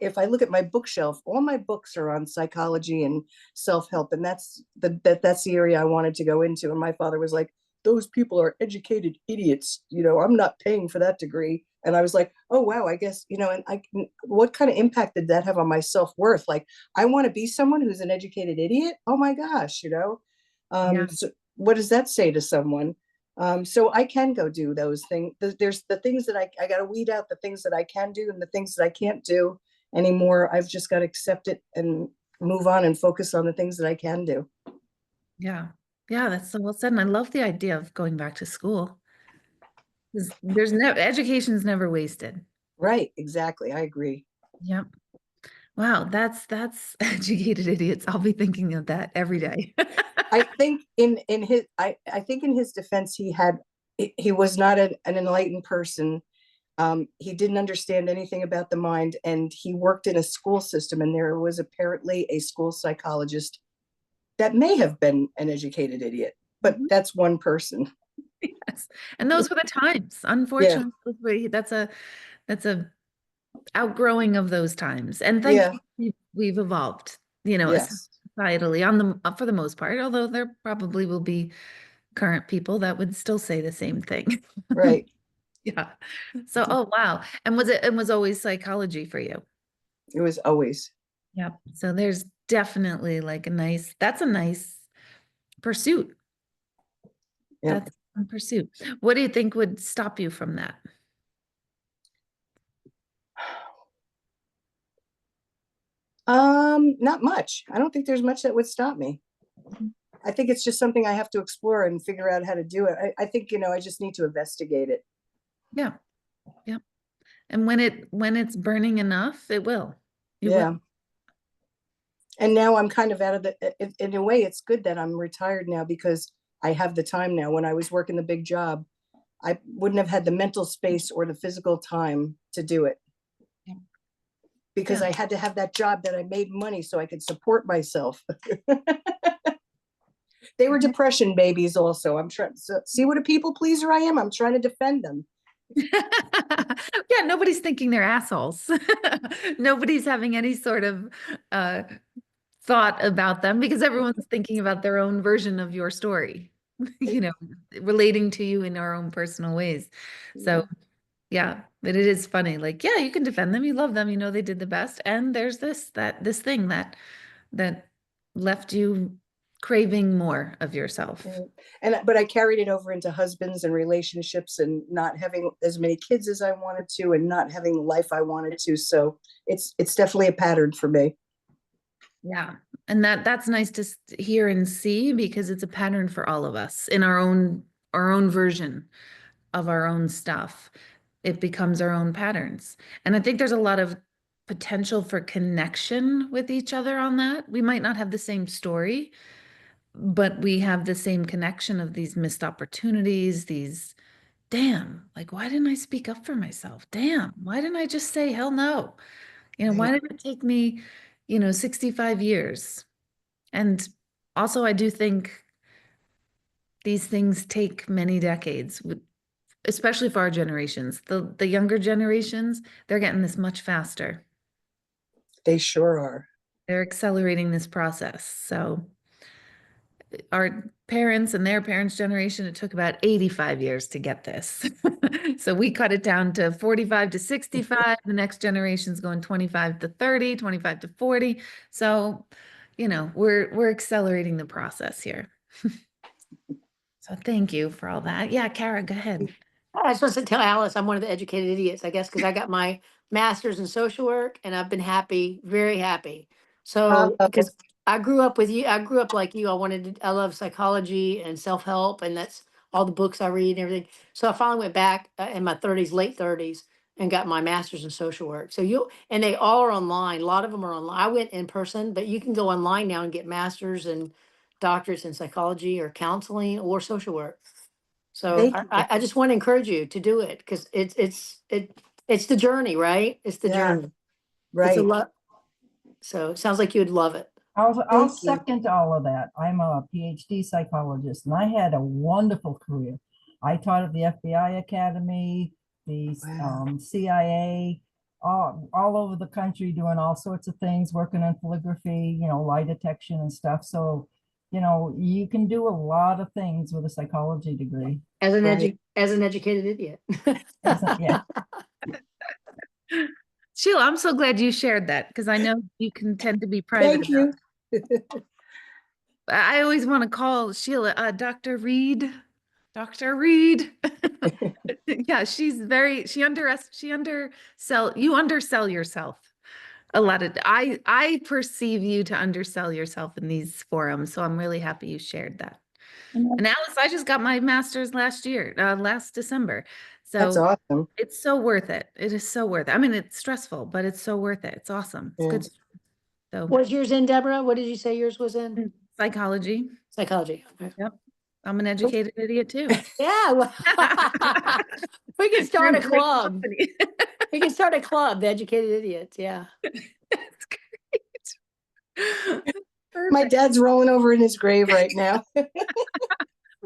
if I look at my bookshelf, all my books are on psychology and self-help, and that's the area I wanted to go into. And my father was like, "Those people are educated idiots. I'm not paying for that degree." And I was like, "Oh wow, I guess and what kind of impact did that have on my self-worth? Like, I want to be someone who's an educated idiot. Oh my gosh, Yeah. So what does that say to someone?" So I can go do those things. There's the things that I got to weed out the things that I can do and the things that I can't do anymore. I've just got to accept it and move on and focus on the things that I can do. Yeah. Yeah, that's so well said. And I love the idea of going back to school. There's no education's never wasted. Right. Exactly. I agree. Yep. Wow, that's educated idiots. I'll be thinking of that every day. I think in his I think in his defense he was not an enlightened person. He didn't understand anything about the mind, and he worked in a school system, and there was apparently a school psychologist that may have been an educated idiot, but that's one person. Yes. And those were the times. Unfortunately, that's a outgrowing of those times. And Yeah, thankfully we've evolved, yes, societally for the most part, although there probably will be current people that would still say the same thing. right. Yeah. So, oh wow. And was always psychology for you? It was always. Yeah. So there's definitely like that's a nice pursuit. Yep. That's a pursuit. What do you think would stop you from that? Not much. I don't think there's much that would stop me. I think it's just something I have to explore and figure out how to do it. I think, I just need to investigate it. Yeah. Yeah. And when it's burning enough, it will. You Yeah. will. And now I'm kind of out of in a way, it's good that I'm retired now because I have the time now. When I was working the big job, I wouldn't have had the mental space or the physical time to do it. Yeah. Because Yeah. I had to have that job that I made money so I could support myself. They were depression babies also. I'm trying to see what a people pleaser I am. I'm trying to defend them. Yeah, nobody's thinking they're assholes. Nobody's having any sort of thought about them because everyone's thinking about their own version of your story, relating to you in our own personal ways. So, yeah, but it is funny. Like, yeah, you can defend them. You love them. You know they did the best. And there's this thing that left you craving more of yourself. But I carried it over into husbands and relationships and not having as many kids as I wanted to and not having the life I wanted to. So it's definitely a pattern for me. Yeah. And that's nice to hear and see because it's a pattern for all of us in our own version of our own stuff. It becomes our own patterns. And I think there's a lot of potential for connection with each other on that. We might not have the same story, but we have the same connection of these missed opportunities, these, damn, like, why didn't I speak up for myself? Damn, why didn't I just say hell no? Why did it take me, 65 years? And also, I do think these things take many decades, especially for our generations. The younger generations, they're getting this much faster. They sure are. They're accelerating this process. So our parents and their parents' generation, it took about 85 years to get this. So we cut it down to 45 to 65. The next generation's going 25 to 30, 25 to 40. So, we're accelerating the process here. So thank you for all that. Yeah, Kara, go ahead. I was supposed to tell Alice I'm one of the educated idiots, I guess, because I got my master's in social work and I've been happy, very happy. So, because I grew up with you, I grew up like you. I love psychology and self-help, and that's all the books I read and everything. So I finally went back in my 30s, late 30s, and got my master's in social work. So and they all are online. A lot of them are online. I went in person, but you can go online now and get masters and doctorates in psychology or counseling or social work. So Thank you. I just want to encourage you to do it because it's the journey, right? It's the Yeah, journey. It's right. a lot. So it sounds like you would love it. I'll Thank you. second all of that. I'm a PhD psychologist and I had a wonderful career. I taught at the FBI Academy, the Wow. CIA, all over the country doing all sorts of things, working on calligraphy, lie detection and stuff. So, you can do a lot of things with a psychology degree. As an Right. educated idiot. Yeah. Sheila, I'm so glad you shared that because I know you can tend to be private Thank about you. I always want to call Sheila Dr. Reed. Dr. Reed. Yeah, you undersell yourself a lot of I perceive you to undersell yourself in these forums, so I'm really happy you shared that. And Alice, I just got my master's last December. That's So awesome. it's so worth it. It is so worth it. I mean, it's stressful, but it's so worth it. It's awesome. It's Yeah. good. So What's yours in, Deborah? What did you say yours was in? psychology. Psychology. Okay. Yep. I'm an educated idiot too. Yeah. Well, we can start a Great club. company. We can start a club, the educated idiots. Yeah. That's great. My Perfect. dad's rolling over in his grave right now.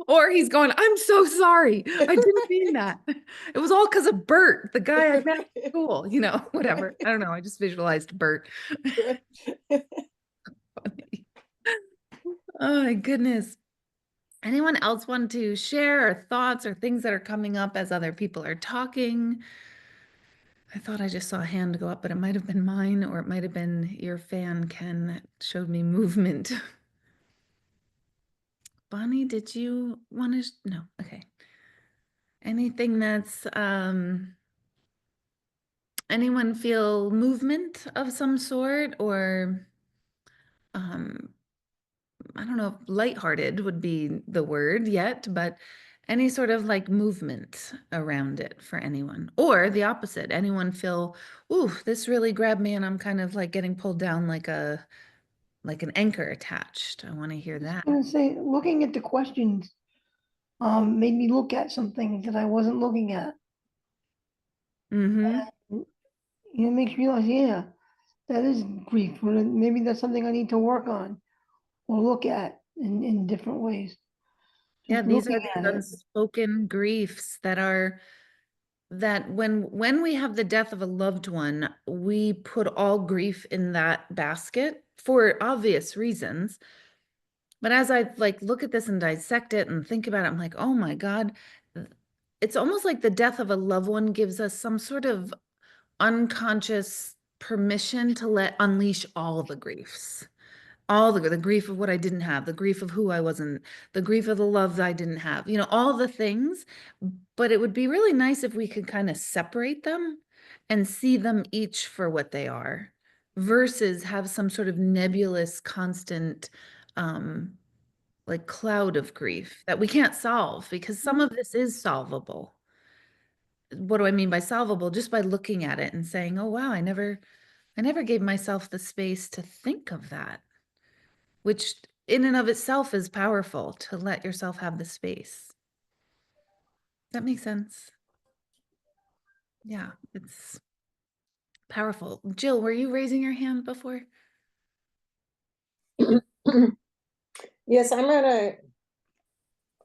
Or he's going, I'm so sorry. I didn't mean that. It was all because of Bert, the guy I met at school, whatever. I don't know. I just visualized Bert. Funny. Oh my goodness. Anyone else want to share or thoughts or things that are coming up as other people are talking? I thought I just saw a hand go up, but it might have been mine or it might have been your fan, Ken, that showed me movement. Bonnie, did you want to? No, okay. Anything that's, anyone feel movement of some sort or, I don't know if lighthearted would be the word yet, but any sort of like movement around it for anyone, or the opposite. Anyone feel, ooh, this really grabbed me and I'm kind of like getting pulled down like an anchor attached. I want to hear that. I'm gonna say, looking at the questions, made me look at some things that I wasn't looking at. Mm-hmm. It makes me realize, yeah, that is grief. Maybe that's something I need to work on or look at in different ways. Yeah, Just these are looking these at it. unspoken griefs that when we have the death of a loved one, we put all grief in that basket for obvious reasons. But as I like look at this and dissect it and think about it, I'm like, oh my God, it's almost like the death of a loved one gives us some sort of unconscious permission to let unleash all the griefs. All the grief of what I didn't have, the grief of who I wasn't, the grief of the love I didn't have, all the things. But it would be really nice if we could kind of separate them and see them each for what they are versus have some sort of nebulous, constant, like cloud of grief that we can't solve because some of this is solvable. What do I mean by solvable? Just by looking at it and saying, oh, wow, I never gave myself the space to think of that, which in and of itself is powerful to let yourself have the space. That makes sense. Yeah, it's powerful. Jill, were you raising your hand before? Yes,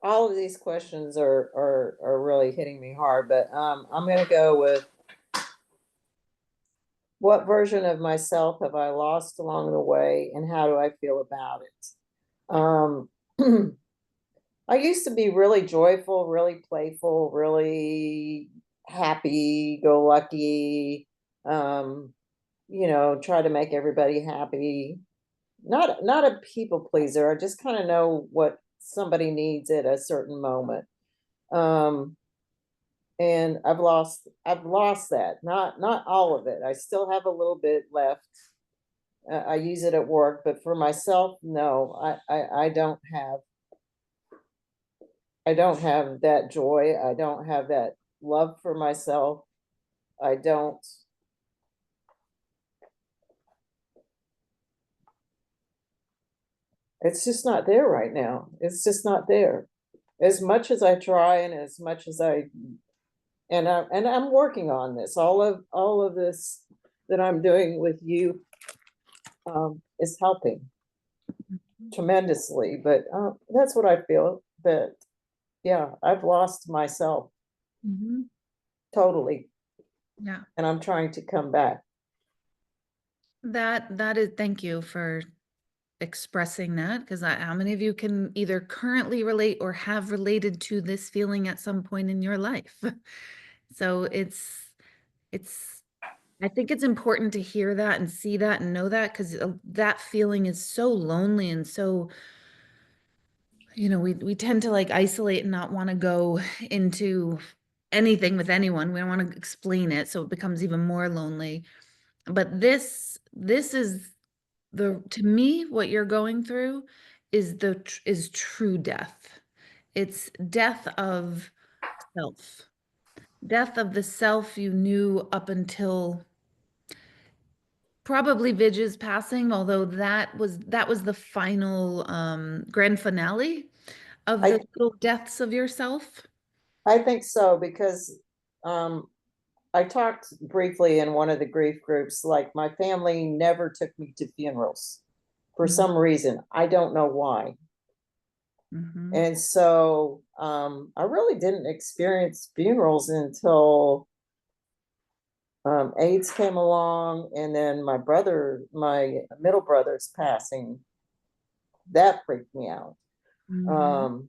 all of these questions are really hitting me hard, but I'm gonna go with what version of myself have I lost along the way and how do I feel about it? I used to be really joyful, really playful, really happy, go lucky, try to make everybody happy. Not a people pleaser. I just kind of know what somebody needs at a certain moment. And I've lost that. Not all of it. I still have a little bit left. I use it at work, but for myself, no, I don't have that joy. I don't have that love for myself. I don't. It's just not there right now. It's just not there. As much as I try and as much as I'm working on this. All of this that I'm doing with you is helping tremendously. But that's what I feel. That yeah, I've lost myself totally, Yeah. and I'm trying to come back. That is, thank you for expressing that, because how many of you can either currently relate or have related to this feeling at some point in your life? So I think it's important to hear that and see that and know that, because that feeling is so lonely and so, we tend to like isolate and not want to go into anything with anyone. We don't want to explain it, so it becomes even more lonely. But this is to me, what you're going through is true death. It's death of self. Death of the self you knew up until probably Vidge's passing, although that was the final grand finale of the little deaths of yourself. I think so because I talked briefly in one of the grief groups. Like my family never took me to funerals for some reason. I don't know why. Mhm. And so I really didn't experience funerals until AIDS came along, and then my middle brother's passing. That freaked me out. Mhm.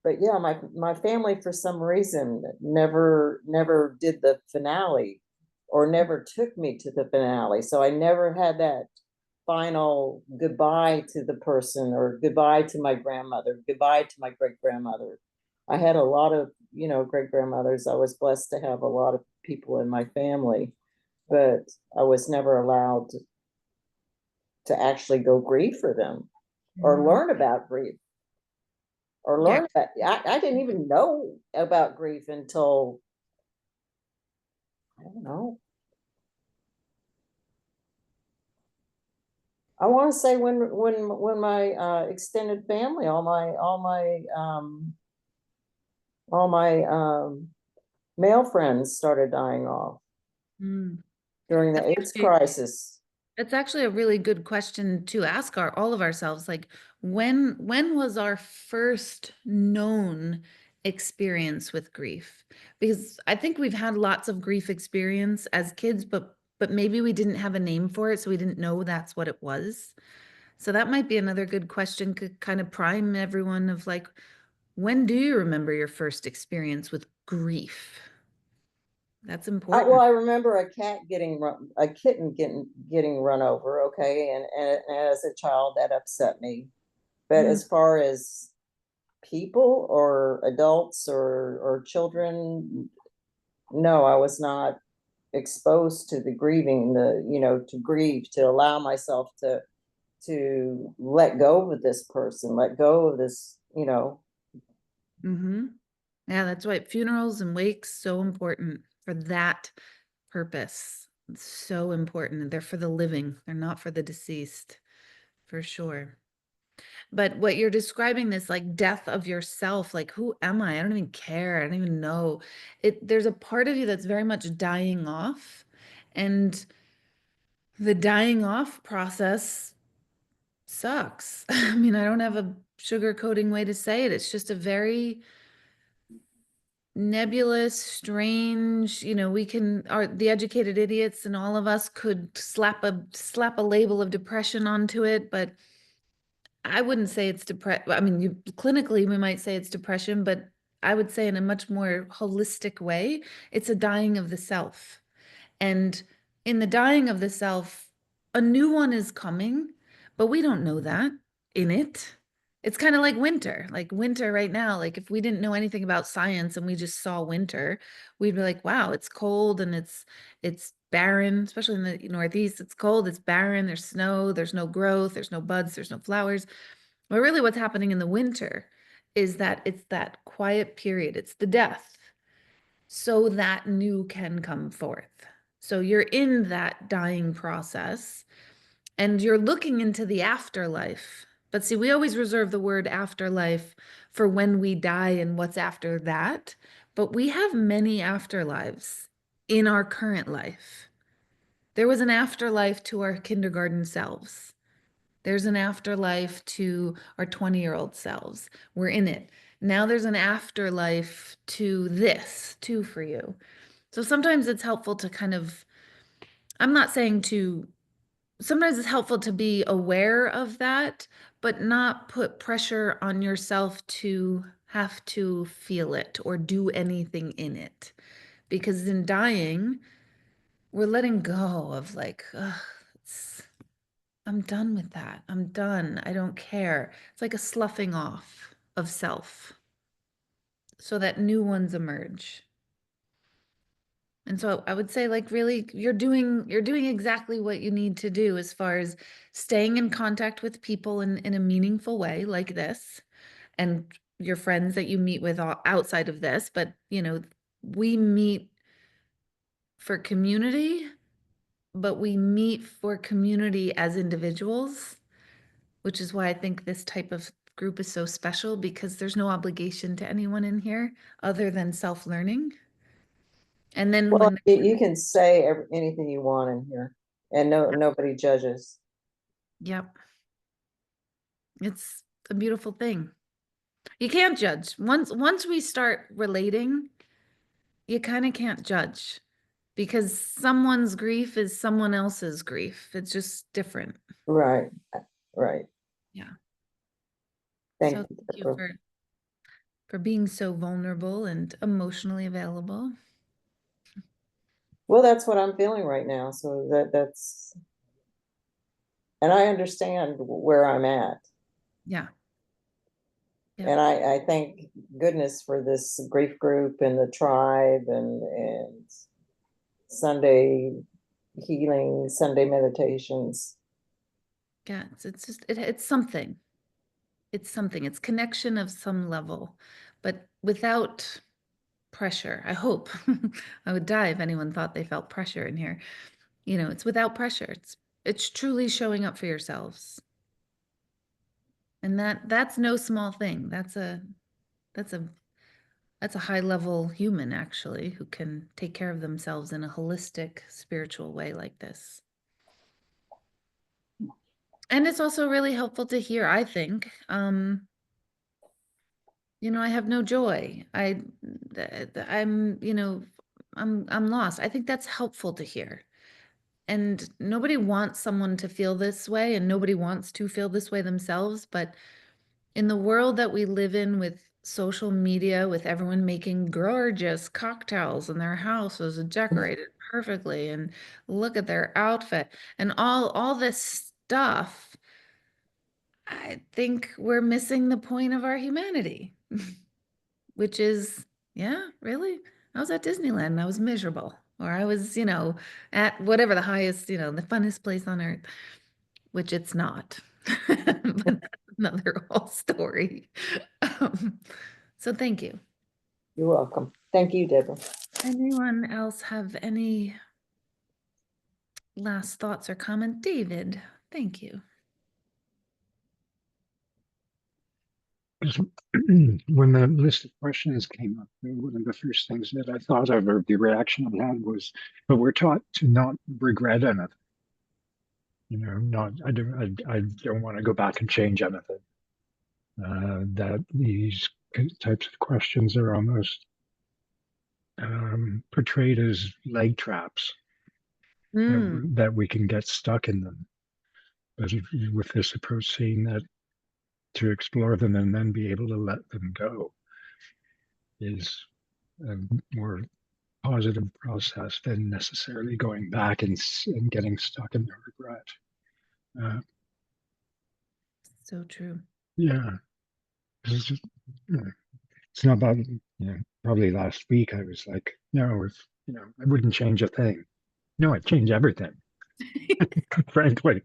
But yeah, my family for some reason never did the finale, or never took me to the finale. So I never had that final goodbye to the person, or goodbye to my grandmother, goodbye to my great grandmother. I had a lot of, great grandmothers. I was blessed to have a lot of people in my family, but I was never allowed to actually go grieve for them, or Mhm. learn about grief, or Yeah. learn about, I didn't even know about grief until, I don't know, I want to say when my extended family, all my male friends started dying off Mm. during the That's AIDS actually crisis. That's actually a really good question to ask all of ourselves. Like, when was our first known experience with grief? Because I think we've had lots of grief experience as kids, but maybe we didn't have a name for it, so we didn't know that's what it was. So that might be another good question, could kind of prime everyone of like, when do you remember your first experience with grief? That's Well, important. I remember a kitten getting run over. Okay, and as a child, that upset me. But Mm, as far as people or adults or children, no, I was not exposed to the grieving, to grieve, to allow myself to let go of this person, let go of this. mm-hmm. Yeah, that's why funerals and wakes so important for that purpose. It's so important. They're for the living. They're not for the deceased, for sure. But what you're describing, this like death of yourself, like who am I? I don't even care. I don't even know. There's a part of you that's very much dying off. And the dying off process sucks. I mean, I don't have a sugarcoating way to say it. It's just a very nebulous, strange, we can are the educated idiots and all of us could slap a label of depression onto it, but I wouldn't say it's depression. I mean, clinically we might say it's depression, but I would say in a much more holistic way, it's a dying of the self. And in the dying of the self, a new one is coming, but we don't know that in it. It's kind of like winter. Like winter right now, like if we didn't know anything about science and we just saw winter, we'd be like, wow, it's cold and it's barren, especially in the Northeast. It's cold, it's barren, there's snow, there's no growth, there's no buds, there's no flowers. But really what's happening in the winter is that it's that quiet period. It's the death so that new can come forth. So you're in that dying process and you're looking into the afterlife. But see, we always reserve the word afterlife for when we die and what's after that. But we have many afterlives in our current life. There was an afterlife to our kindergarten selves. There's an afterlife to our 20-year-old selves. We're in it. Now there's an afterlife to this too for you. So sometimes it's helpful to kind of, I'm not saying to, sometimes it's helpful to be aware of that, but not put pressure on yourself to have to feel it or do anything in it. Because in dying, we're letting go of like, ugh, I'm done with that. I'm done. I don't care. It's like a sloughing off of self so that new ones emerge. And so I would say like really you're doing exactly what you need to do as far as staying in contact with people in a meaningful way like this and your friends that you meet with outside of this, but we meet for community, but we meet for community as individuals, which is why I think this type of group is so special because there's no obligation to anyone in here other than self-learning. And then Well, when you can say anything you want in here, and nobody judges. Yep. It's a beautiful thing. You can't judge. Once we start relating, you kind of can't judge because someone's grief is someone else's grief. It's just different. Right, right. Yeah. Thank So you, thank you Deborah. for being so vulnerable and emotionally available. Well, that's what I'm feeling right now. So that's, and I understand where I'm at. Yeah. Yeah. And I thank goodness for this grief group and the tribe and Sunday healing, Sunday meditations. Yeah. It's just, it's something. It's something. It's connection of some level, but without pressure. I hope. I would die if anyone thought they felt pressure in here. You know, it's without pressure. It's truly showing up for yourselves. And that's no small thing. That's a that's a high level human actually who can take care of themselves in a holistic spiritual way like this. And it's also really helpful to hear, I think. You know, I have no joy. I'm, you know, I'm lost. I think that's helpful to hear. And nobody wants someone to feel this way, and nobody wants to feel this way themselves. But in the world that we live in with social media, with everyone making gorgeous cocktails and their house is decorated perfectly, and look at their outfit and all this stuff, I think we're missing the point of our humanity, which is, yeah, really. I was at Disneyland and I was miserable, or I was, you know, at whatever the highest, you know, the funnest place on earth, which it's not. But that's another whole story. Um, so thank you. You're welcome. Thank you, Deborah. Anyone else have any last thoughts or comment? David, thank you. When the list of questions came up, one of the first things that I thought of, or the reaction I had, was, but we're taught to not regret anything. You know, not I don't want to go back and change anything. That these types of questions are almost portrayed as leg traps, Mm, that we can get stuck in them. But with this approach, seeing that to explore them and then be able to let them go is a more positive process than necessarily going back and getting stuck in the regret. Uh, so true. yeah, it's just, it's not about, probably last week I was like, no, if, I wouldn't change a thing. No, I'd change everything, frankly.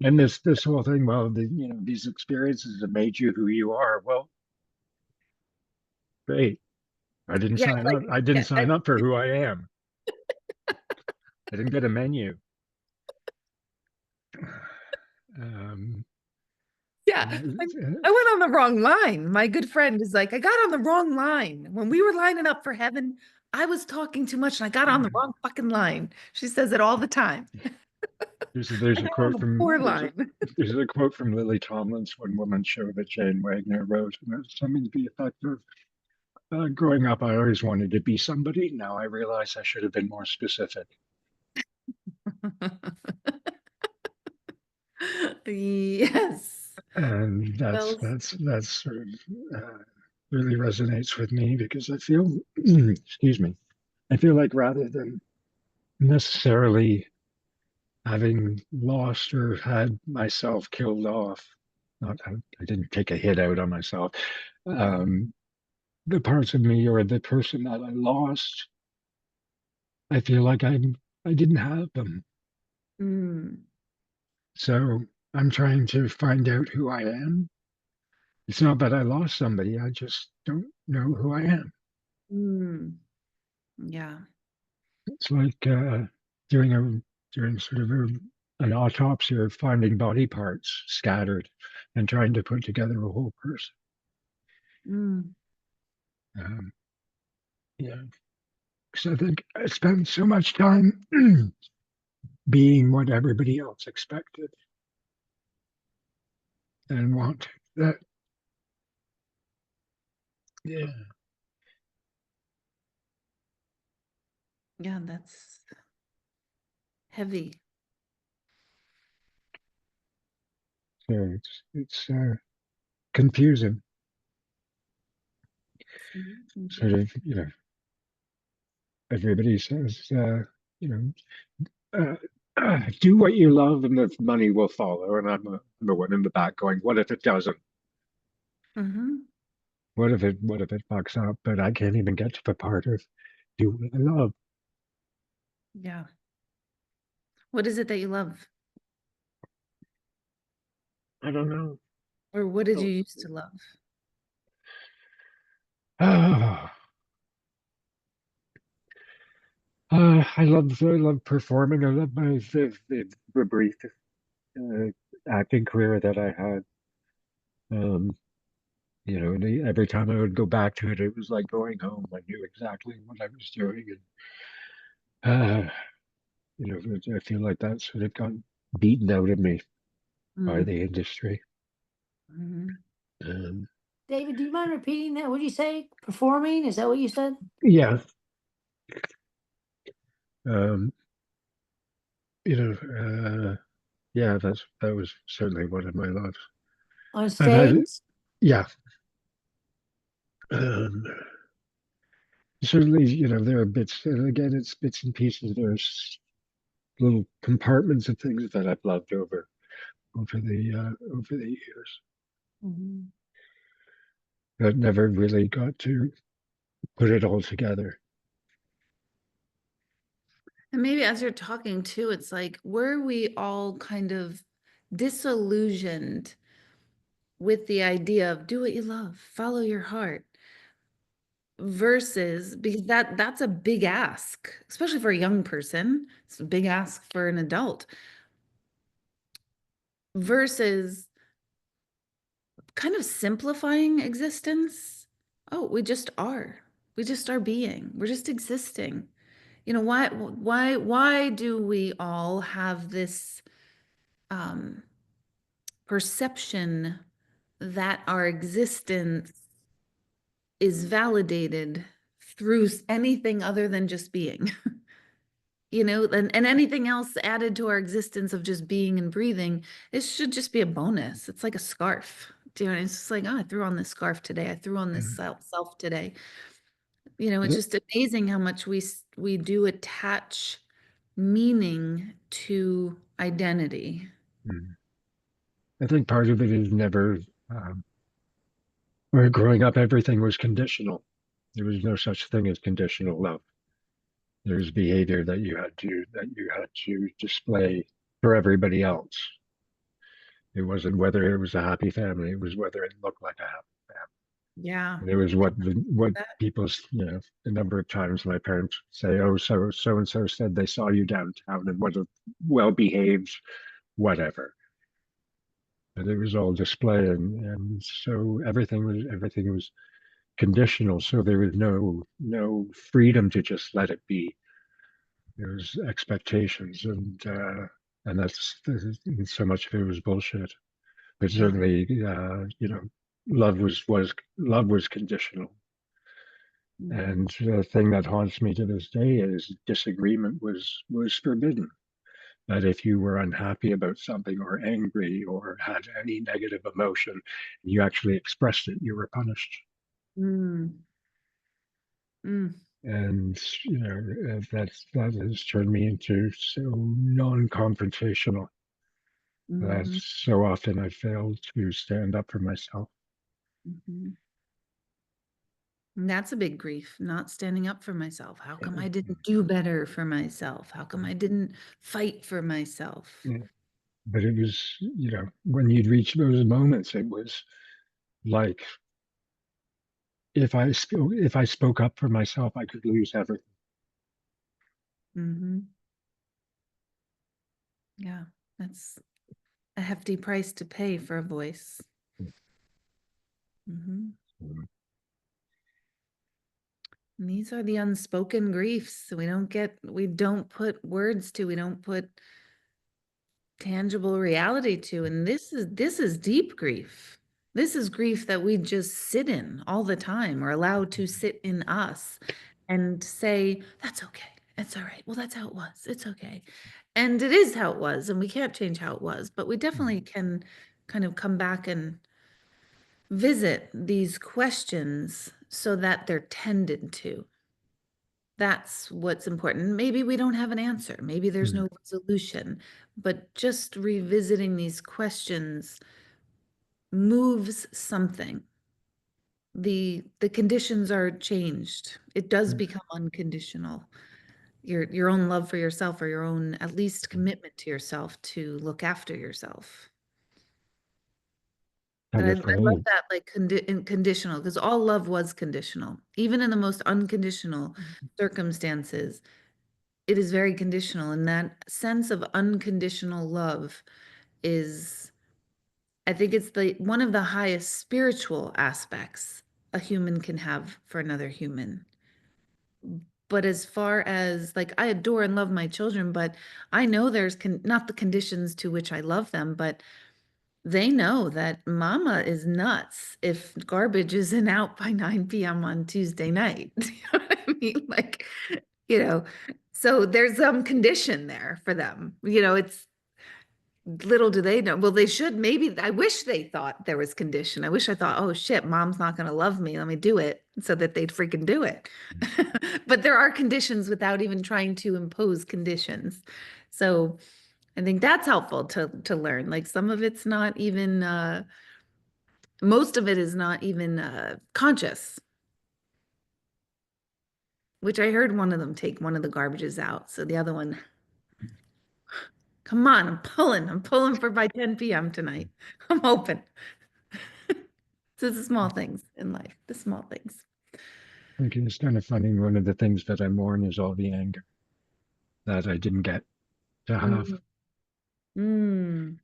And this whole thing, well, these experiences have made you who you are. Well, great. I didn't Yeah, sign like, up. I didn't yeah, sign up for who I am. I didn't get a menu. Um, yeah. uh, I went on the wrong line. My good friend is like, I got on the wrong line. When we were lining up for heaven, I was talking too much and I got on the wrong fucking line. She says it all the time. there's I a got on quote the poor from line. there's a quote from Lily Tomlin's One Woman Show that Jane Wagner wrote, and it's something to the effect of, growing up, I always wanted to be somebody. Now I realize I should have been more specific. Yes. And Well, that's sort of, really resonates with me, because I feel, excuse me, I feel like rather than necessarily having lost or had myself killed off, not I didn't take a hit out on myself. Um, the parts of me, or the person that I lost, I feel like I didn't have them. mm, So I'm trying to find out who I am. It's not that I lost somebody, I just don't know who I am. mm, yeah. It's like, doing sort of an autopsy, or finding body parts scattered and trying to put together a whole person. Mm, Um, yeah, because I think I spent so much time being what everybody else expected and wanted. that, yeah, Yeah, that's heavy. so it's confusing, Mhm. sort of, everybody says, do what you love and the money will follow. And I'm the one in the back going, what if it doesn't? Mhm. What if it fucks up? But I can't even get to the part of do what I love. Yeah. What is it that you love? I don't know. Or what did Oh. you used to love? I love performing. I love the brief uh, acting career that I had. Um, and every time I would go back to it, it was like going home. I knew exactly what I was doing, and I feel like that sort of got beaten out of me by Mm. the industry. Mhm. Um, David, do you mind repeating that? What did you say? Performing? Is that what you said? yeah, um, you know, yeah, that was certainly one of my loves. On I've had, stage? yeah, um, certainly, there are bits, and again, it's bits and pieces. There's little compartments of things that I've loved over the years, Mhm. but never really got to put it all together. And maybe as you're talking too, it's like, were we all kind of disillusioned with the idea of do what you love, follow your heart, versus because that's a big ask, especially for a young person. It's a big ask for an adult versus kind of simplifying existence. Oh, we just are. We just are being. We're just existing. Why do we all have this um perception that our existence is validated through anything other than just being? And anything else added to our existence of just being and breathing, it should just be a bonus. It's like a scarf. It's just like, oh, I threw on this scarf today. I threw on this Mhm. self today. It's just amazing how much we do attach meaning to identity. Mhm. I think part of it is never, where growing up, everything was conditional. There was no such thing as conditional love. There was behavior that you had to display for everybody else. It wasn't whether it was a happy family, it was whether it looked like a happy family. Yeah. And it was what That- people's, the number of times my parents would say, oh, so and so said they saw you downtown and what a well behaved whatever. And it was all display, and so everything was conditional. So there was no freedom to just let it be. There was expectations, and so much of it was bullshit. But Yeah. certainly, love was conditional. Mhm. And the thing that haunts me to this day is disagreement was forbidden. That if you were unhappy about something or angry or had any negative emotion, you actually expressed it, you were punished. Mm. Mm. And that has turned me into so non-confrontational that Mhm. so often I failed to stand up for myself. Mhm. And that's a big grief, not standing up for myself. How come I didn't do better for myself? How come I didn't fight for myself? Yeah. But it was, when you'd reach those moments, it was like if I spoke up for myself, I could lose everything. Hmm. Yeah, that's a hefty price to pay for a voice. Hmm. Mm. And these are the unspoken griefs we don't put words to, we don't put tangible reality to. And this is deep grief. This is grief that we just sit in all the time or allowed to sit in us and say, that's okay. It's all right. Well, that's how it was. It's okay. And it is how it was, and we can't change how it was, but we definitely can kind of come back and visit these questions so that they're tended to. That's what's important. Maybe we don't have an answer. Maybe there's no resolution, but just revisiting these questions moves something. The conditions are changed. It does become unconditional. Your own love for yourself, or your own at least commitment to yourself to look after yourself. Have And you I love found? that, like conditional, because all love was conditional. Even in the most unconditional circumstances, it is very conditional. And that sense of unconditional love is, I think it's the one of the highest spiritual aspects a human can have for another human. But as far as, like, I adore and love my children, but I know there's not the conditions to which I love them, but they know that mama is nuts if garbage isn't out by 9 p.m. on Tuesday night. You know what I mean? Like, you know, so there's some condition there for them. It's little do they know. Well, they should. Maybe I wish they thought there was condition. I wish I thought, oh shit, mom's not going to love me. Let me do it, so that they'd freaking do it. But there are conditions without even trying to impose conditions. So I think that's helpful to learn. Like, some of it's not even most of it is not even conscious. Which I heard one of them take one of the garbages out. So the other one, come on, I'm pulling for by 10 p.m. tonight. I'm hoping. So it's the small things in life, the small things. I think it's kind of funny. One of the things that I mourn is all the anger that I didn't get to have. Mm.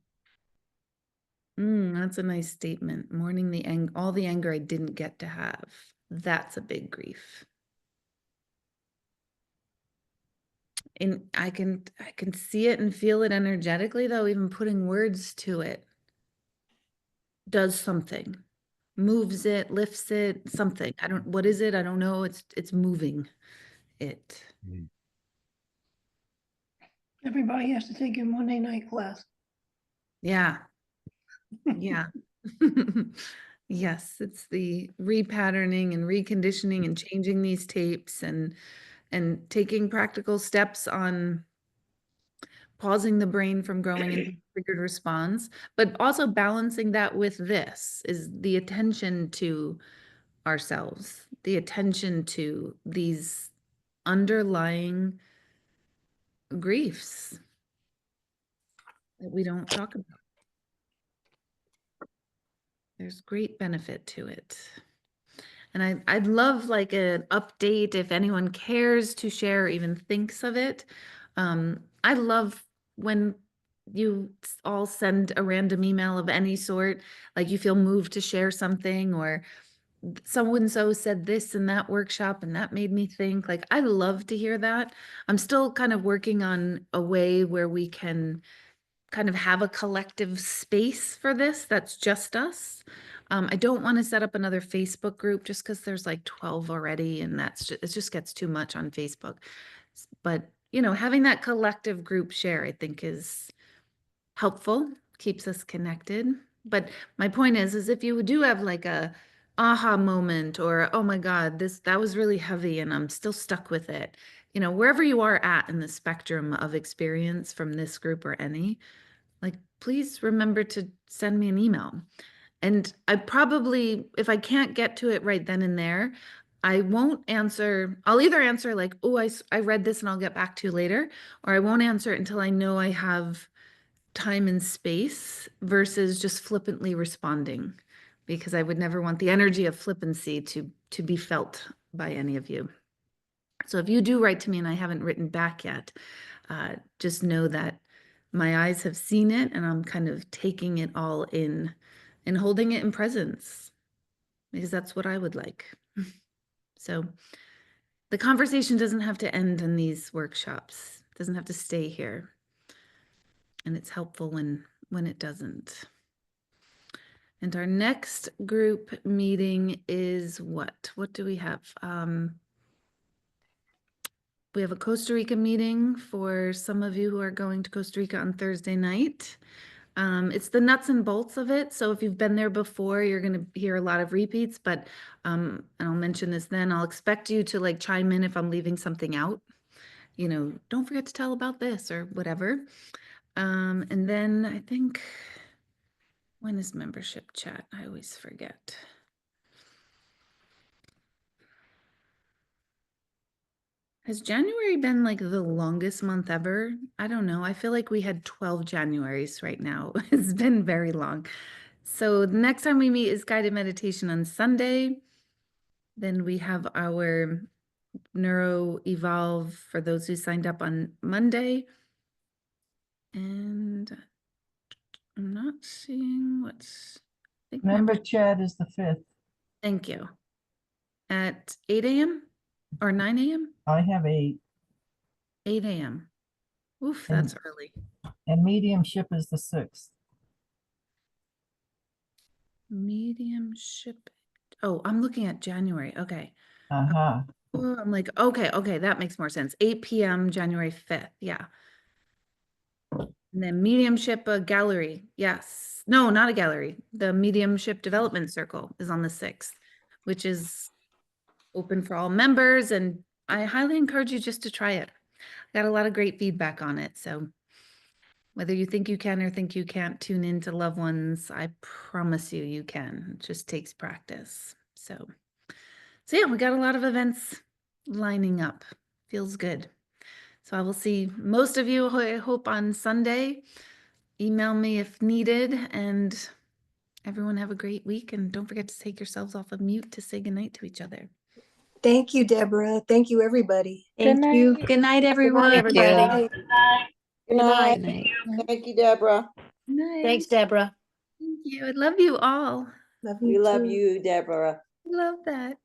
That's a nice statement. Mourning all the anger I didn't get to have. That's a big grief. And I can see it and feel it energetically, though. Even putting words to it does something. Moves it, lifts it, something. What is it? I don't know. It's moving it. Everybody has to take your Monday night class. Yeah. Yeah. Yes, it's the repatterning and reconditioning and changing these tapes and taking practical steps on pausing the brain from growing into triggered response, but also balancing that with this is the attention to ourselves, the attention to these underlying griefs that we don't talk about. There's great benefit to it. And I'd love like an update if anyone cares to share or even thinks of it. I love when you all send a random email of any sort, like you feel moved to share something, or so and so said this in that workshop and that made me think. Like, I love to hear that. I'm still kind of working on a way where we can kind of have a collective space for this that's just us. I don't want to set up another Facebook group just because there's like 12 already, and it just gets too much on Facebook. But having that collective group share, I think, is helpful, keeps us connected. But my point is if you do have like a aha moment, or oh my God, that was really heavy and I'm still stuck with it, wherever you are at in the spectrum of experience from this group or any, like, please remember to send me an email. And I probably, if I can't get to it right then and there, I won't answer. I'll either answer like, oh, I read this and I'll get back to you later, or I won't answer it until I know I have time and space, versus just flippantly responding, because I would never want the energy of flippancy to be felt by any of you. So if you do write to me and I haven't written back yet, just know that my eyes have seen it and I'm kind of taking it all in and holding it in presence, because that's what I would like. So the conversation doesn't have to end in these workshops. It doesn't have to stay here. And it's helpful when it doesn't. And our next group meeting is what? What do we have? We have a Costa Rica meeting for some of you who are going to Costa Rica on Thursday night. It's the nuts and bolts of it. So if you've been there before, you're going to hear a lot of repeats, but and I'll mention this then. I'll expect you to like chime in if I'm leaving something out. You know, don't forget to tell about this or whatever. And then I think, when is membership chat? I always forget. Has January been like the longest month ever? I don't know. I feel like we had 12 Januaries right now. It's been very long. So the next time we meet is guided meditation on Sunday. Then we have our Neuro Evolve for those who signed up on Monday. And I'm not seeing what's. I think Member chat is the 5th. Thank you. At 8 a.m. or 9 a.m.? I have 8, 8 a.m. Oof, And- that's early. and mediumship is the 6th. Mediumship. Oh, I'm looking at January. Okay. Uh-huh. Oh, I'm like, okay, that makes more sense. 8 p.m. January 5th. Yeah. And then mediumship gallery. Yes. No, not a gallery. The mediumship development circle is on the 6th, which is open for all members. And I highly encourage you just to try it. Got a lot of great feedback on it. So whether you think you can or think you can't tune into loved ones, I promise you, you can. It just takes practice. So yeah, we got a lot of events lining up. Feels good. So I will see most of you, I hope, on Sunday. Email me if needed, and everyone have a great week. And don't forget to take yourselves off of mute to say goodnight to each other. Thank you, Deborah. Thank you, everybody. Thank you. night. Good night, Good everyone. night, everybody. Good night. Good night. Thank you, Deborah. Good night. Thanks, Deborah. Thank you. I love you all. Love We you love too. you, Deborah. Love that.